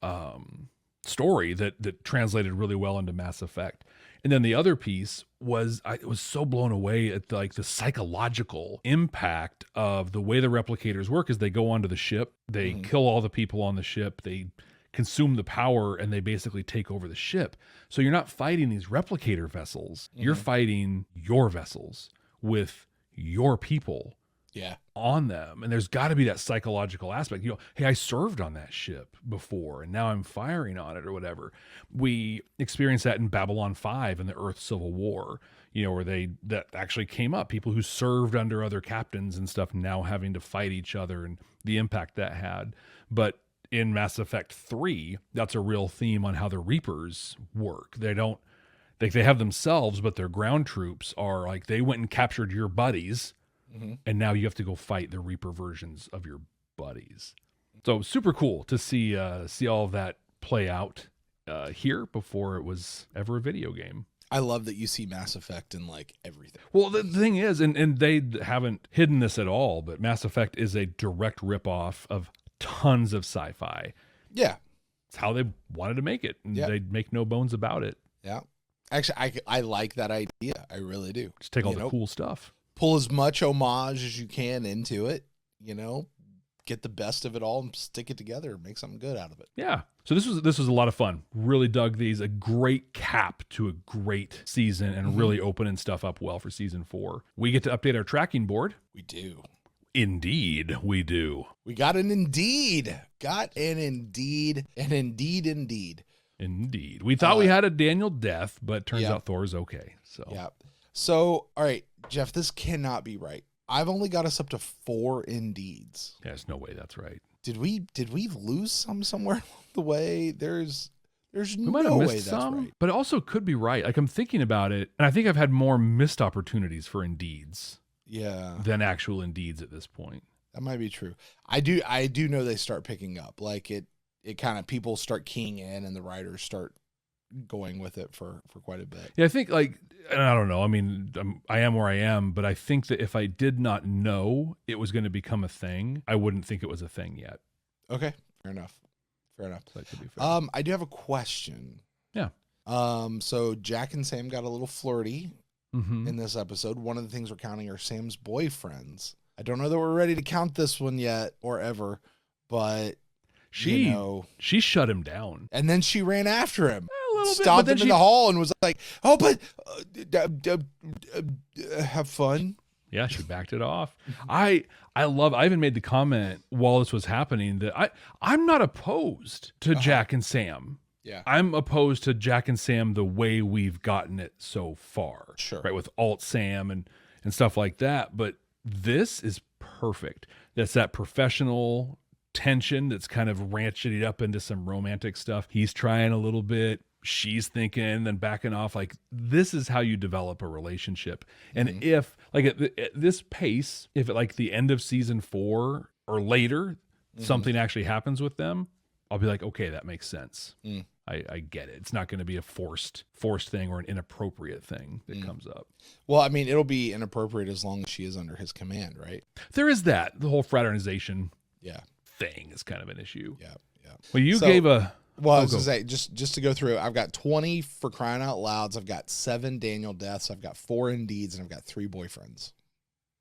story that translated really well into Mass Effect. And then the other piece was, I was so blown away at the psychological impact of the way the Replicators work. Is they go onto the ship, they kill all the people on the ship, they consume the power, and they basically take over the ship. So you're not fighting these replicator vessels. You're fighting your vessels with your people on them. And there's got to be that psychological aspect. Hey, I served on that ship before, and now I'm firing on it or whatever. We experienced that in Babylon 5 and the Earth Civil War, where that actually came up. People who served under other captains and stuff now having to fight each other, and the impact that had. But in Mass Effect 3, that's a real theme on how the Reapers work. They have themselves, but their ground troops are like, they went and captured your buddies, and now you have to go fight the Reaper versions of your buddies. So super cool to see all of that play out here before it was ever a video game. I love that you see Mass Effect in like everything. Well, the thing is, and they haven't hidden this at all, but Mass Effect is a direct ripoff of tons of sci-fi. Yeah. It's how they wanted to make it, and they make no bones about it. Yeah. Actually, I like that idea. I really do. Just take all the cool stuff. Pull as much homage as you can into it, get the best of it all and stick it together and make something good out of it. Yeah. So this was a lot of fun. Really dug these. A great cap to a great season, and really opening stuff up well for season 4. We get to update our tracking board. We do. Indeed, we do. We got an indeed. Got an indeed. An indeed. Indeed. We thought we had a Daniel death, but turns out Thor's okay. So yeah. So, all right, Jeff, this cannot be right. I've only got us up to 4 indeeds. There's no way that's right. Did we lose some somewhere along the way? There's we might no have way missed that's some, right. but it also could be right. Like I'm thinking about it, and I think I've had more missed opportunities for indeeds. Yeah. Than actual indeeds at this point. That might be true. I do know they start picking up. Like it kind of people start keying in and the writers start going with it for quite a bit. Yeah, I think and I don't know. I mean, I am where I am, but I think that if I did not know it was going to become a thing, I wouldn't think it was a thing yet. Okay, fair enough. So that could be fair. I do have a question. Yeah. So Jack and Sam got a little flirty in this episode. One of the things we're counting are Sam's boyfriends. I don't know that we're ready to count this one yet or ever, but she shut him down. And then she ran after him. Stopped him in the hall and was like, "Oh, but have fun." Yeah, she backed it off. I even made the comment while this was happening that I'm not opposed to Jack and Sam. Yeah. I'm opposed to Jack and Sam the way we've gotten it so far. Sure. Right, with Alt Sam and stuff like that. But this is perfect. That's that professional tension that's kind of ratcheted up into some romantic stuff. He's trying a little bit. She's thinking, then backing off. Like, this is how you develop a relationship. And if, like, at this pace, if at like the end of season 4 or later, something actually happens with them, I'll be like, okay, that makes sense. I get it. It's not going to be a forced thing or an inappropriate thing that comes up. Well, I mean, it'll be inappropriate as long as she is under his command, right? There is that. The whole fraternization thing is kind of an issue. Yeah. Well, you gave a... Well, I was going to say, just to go through, I've got 20 for crying out louds. I've got 7 Daniel deaths. I've got 4 indeeds, and I've got 3 boyfriends.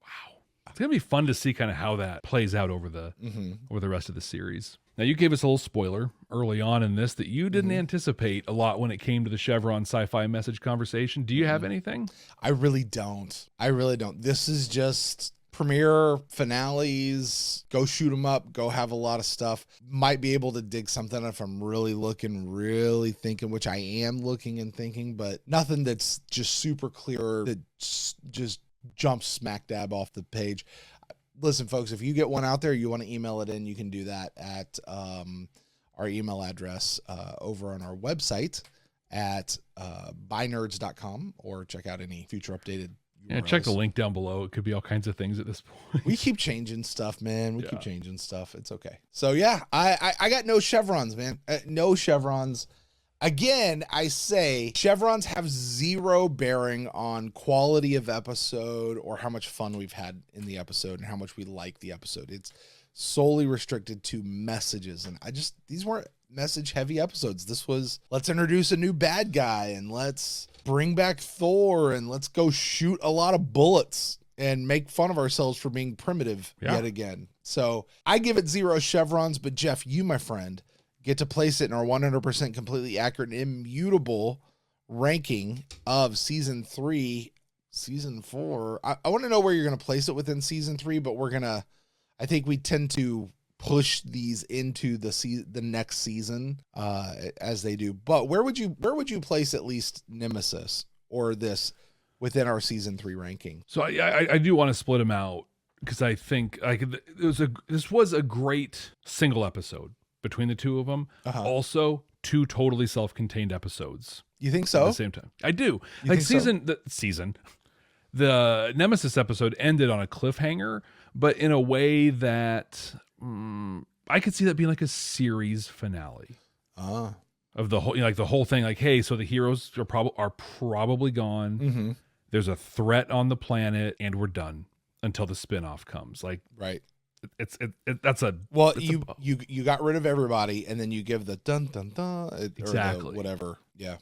Wow. It's going to be fun to see kind of how that plays out over the rest of the series. Now, you gave us a little spoiler early on in this that you didn't anticipate a lot when it came to the Chevron sci-fi message conversation. Do you have anything? I really don't. This is just premiere finales, go shoot them up, go have a lot of stuff. Might be able to dig something if I'm really looking, really thinking, which I am looking and thinking, but nothing that's just super clear that just jumps smack dab off the page. Listen, folks, if you get one out there, you want to email it in, you can do that at our email address over on our website at bynerds.com, or check out any future updated URLs. Yeah, check the link down below. It could be all kinds of things at this point. We keep changing stuff, man. We keep changing stuff. It's okay. So, yeah, I got no chevrons, man. No chevrons. Again, I say chevrons have zero bearing on quality of episode or how much fun we've had in the episode and how much we like the episode. It's solely restricted to messages. And these weren't message heavy episodes. This was, let's introduce a new bad guy and let's bring back Thor and let's go shoot a lot of bullets and make fun of ourselves for being primitive yet again. So I give it 0 chevrons, but Jeff, you, my friend, get to place it in our 100% completely accurate and immutable ranking of season 3, season 4. I want to know where you're going to place it within season 3, but I think we tend to push these into the next season as they do. But where would you place at least Nemesis or this within our season 3 ranking? So I do want to split them out because I think this was a great single episode between the two of them. Also 2 totally self-contained episodes. You think so? At the same time. I do. Like the Nemesis episode ended on a cliffhanger, but in a way that I could see that being like a series finale. Of the whole, like the whole thing, like, hey, so the heroes are probably gone. There's a threat on the planet and we're done until the spinoff comes. Like, right. You got rid of everybody and then you give the dun dun dun exactly or whatever. Yeah.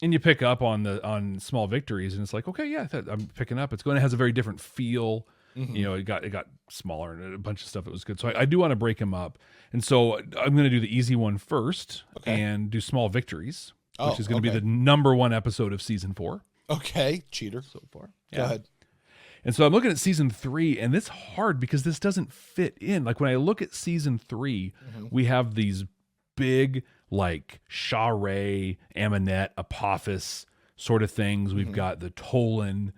And you pick up on Small Victories and it's like, okay, yeah, I'm picking up. It has a very different feel. You know, it got smaller and a bunch of stuff that was good. So I do want to break them up. And so I'm going to do the easy one first and do Small Victories, which is going to be the number 1 episode of season 4. Okay. Cheater. So far. Go ahead. And so I'm looking at season 3, and it's hard because this doesn't fit in. Like when I look at season 3, we have these big like Shaw-Ray, Aminette, Apophis sort of things. We've got the Tolan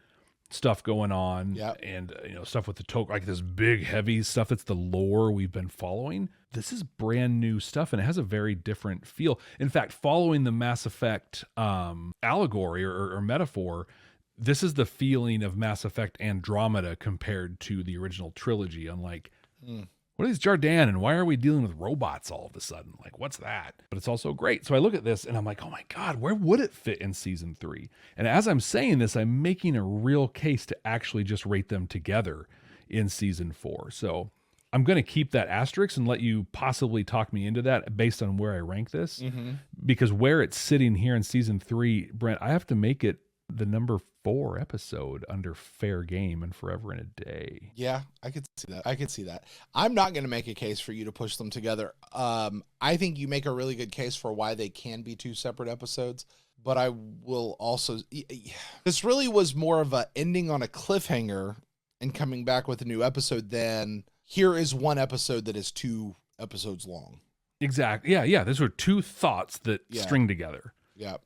stuff going on, and stuff with the like this big heavy stuff that's the lore we've been following. This is brand new stuff, and it has a very different feel. In fact, following the Mass Effect allegory or metaphor, this is the feeling of Mass Effect Andromeda compared to the original trilogy. I'm like, what is Jardan, and why are we dealing with robots all of a sudden? Like, what's that? But it's also great. So I look at this and I'm like, oh my God, where would it fit in season 3? And as I'm saying this, I'm making a real case to actually just rate them together in season 4. So I'm going to keep that asterisk and let you possibly talk me into that based on where I rank this. Because where it's sitting here in season 3, Brent, I have to make it the number 4 episode under fair game and Forever and a Day. Yeah, I could see that. I'm not going to make a case for you to push them together. I think you make a really good case for why they can be 2 separate episodes, but I will also, this really was more of a ending on a cliffhanger and coming back with a new episode than here is one episode that is 2 episodes long. Exactly. Yeah. Those were 2 thoughts that string together. Yeah.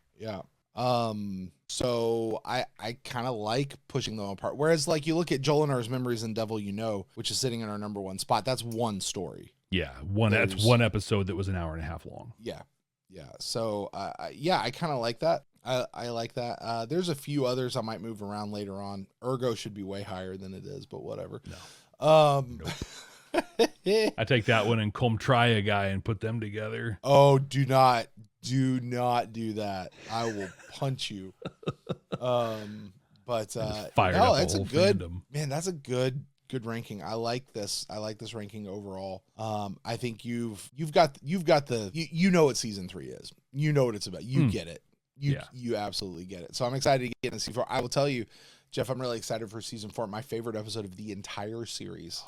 So I kind of like pushing them apart. Whereas like you look at Jolinar's Memories and Devil You Know, which is sitting in our number 1 spot. That's one story. Yeah. That's one episode that was an hour and a half long. Yeah. So, I kind of like that. I like that. There's a few others I might move around later on. Ergo should be way higher than it is, but whatever. No. I take that one and Comtria guy and put them together. Oh, do not do that. I will punch you. But that's a good fandom. Man, that's a good ranking. I like this ranking overall. I think you've got the you know what season 3 is. You know what it's about. You get it. You absolutely get it. So I'm excited to get into season 4. I will tell you, Jeff, I'm really excited for season 4. My favorite episode of the entire series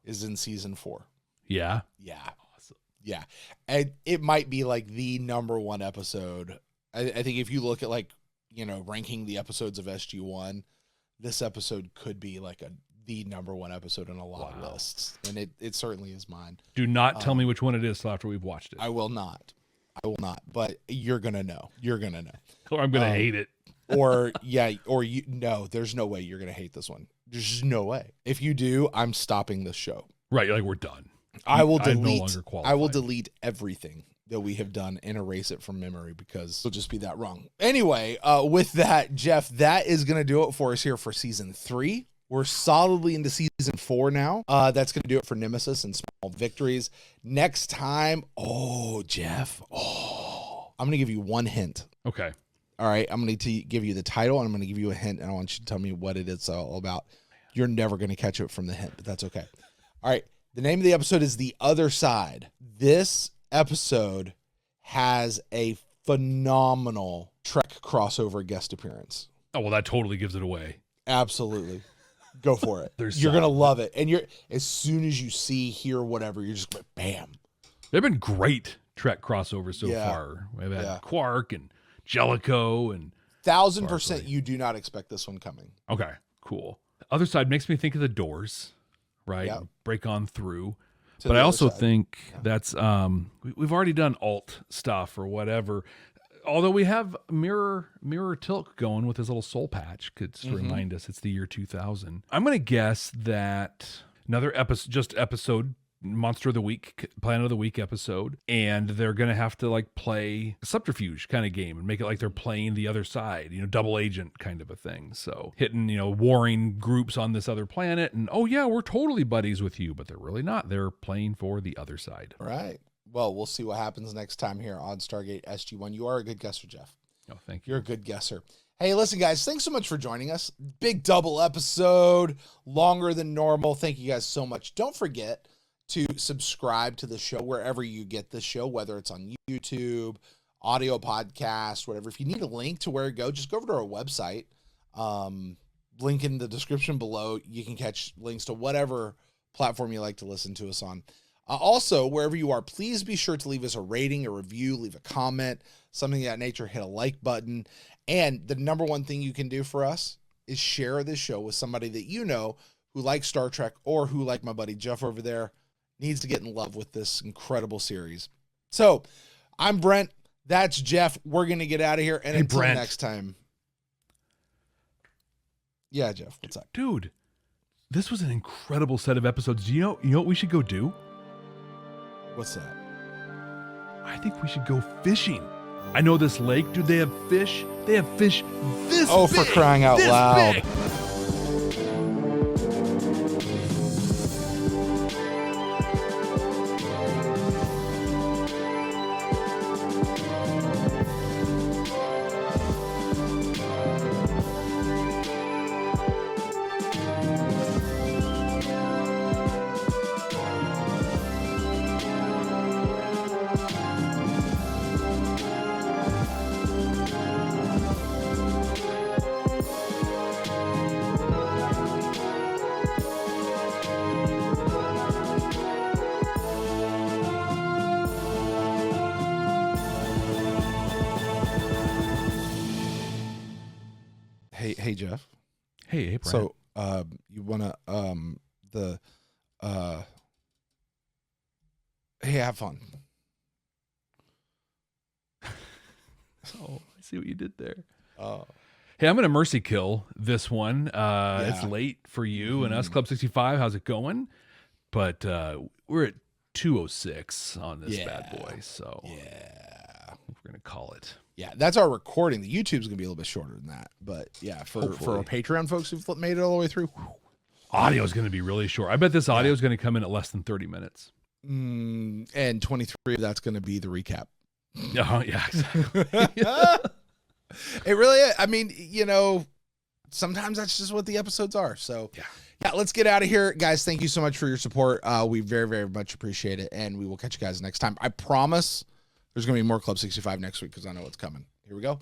is in season 4. Yeah. Awesome. Yeah. And it might be like the number 1 episode. I think if you look at like, ranking the episodes of SG-1, this episode could be like the number 1 episode on a lot of lists. And it certainly is mine. Do not tell me which one it is till after we've watched it. I will not, but you're going to know. Or I'm going to hate it. No, there's no way you're going to hate this one. There's just no way. If you do, I'm stopping this show. Right, like we're done. I will delete. no longer qualify. I will delete everything that we have done and erase it from memory because it'll just be that wrong. Anyway, with that, Jeff, that is going to do it for us here for season 3. We're solidly into season 4 now. That's going to do it for Nemesis and Small Victories. Next time, Jeff, I'm going to give you one hint. Okay. All right, I'm going to give you the title, and I'm going to give you a hint, and I want you to tell me what it is all about. You're never going to catch it from the hint, but that's okay. All right, the name of the episode is The Other Side. This episode has a phenomenal Trek crossover guest appearance. Oh, well, that totally gives it away. Absolutely. Go for it. You're going to love it. And as soon as you see, hear, whatever, you're just going, bam. They've been great Trek crossovers so far. We've had Quark and Jellicoe and 1000% you do not expect this one coming. Okay, cool. Other Side makes me think of The Doors, right? Yep. Break on through. But I also think that's we've already done alt stuff or whatever. Although we have Mirror Teal'c going with his little soul patch, could remind us it's the year 2000. I'm going to guess that another episode, Monster of the Week, Planet of the Week episode, and they're going to have to like play a subterfuge kind of game and make it like they're playing the other side, double agent kind of a thing. So hitting, warring groups on this other planet and, oh yeah, we're totally buddies with you, but they're really not. They're playing for the other side. Right. Well, we'll see what happens next time here on Stargate SG-1. You are a good guesser, Jeff. Oh, thank you. You're a good guesser. Hey, listen, guys, thanks so much for joining us. Big double episode, longer than normal. Thank you guys so much. Don't forget to subscribe to the show wherever you get the show, whether it's on YouTube, audio podcast, whatever. If you need a link to where to go, just go over to our website. Link in the description below. You can catch links to whatever platform you like to listen to us on. Also, wherever you are, please be sure to leave us a rating, a review, leave a comment, something of that nature, hit a like button. And the number one thing you can do for us is share this show with somebody that you know who likes Star Trek or who, like my buddy Jeff over there, needs to get in love with this incredible series. So I'm Brent. That's Jeff. We're going to get out of here. And until Brent. next time. Yeah, Jeff, what's up? Dude, this was an incredible set of episodes. Do you know what we should go do? What's that? I think we should go fishing. I know this lake. Dude, they have fish. They have fish this Oh, big, for crying out this loud. big. Hey, Jeff. Hey, Brent. So, you want to, hey, have fun. Oh, I see what you did there. Oh. Hey, I'm going to mercy kill this one. It's late for you and us, Club 65. How's it going? But we're at 2:06 on this bad boy. So we're going to call it. Yeah, that's our recording. The YouTube's gonna be a little bit shorter than that, but yeah, for our Patreon folks who've made it all the way through, audio is going to be really short. I bet this audio is going to come in at less than 30 minutes. And 23, that's going to be the recap. Yeah, exactly. It really, I mean, you know, sometimes that's just what the episodes are. So yeah, let's get out of here, guys. Thank you so much for your support. We very, very much appreciate it, and we will catch you guys next time. I promise. There's going to be more Club 65 next week because I know it's coming. Here we go.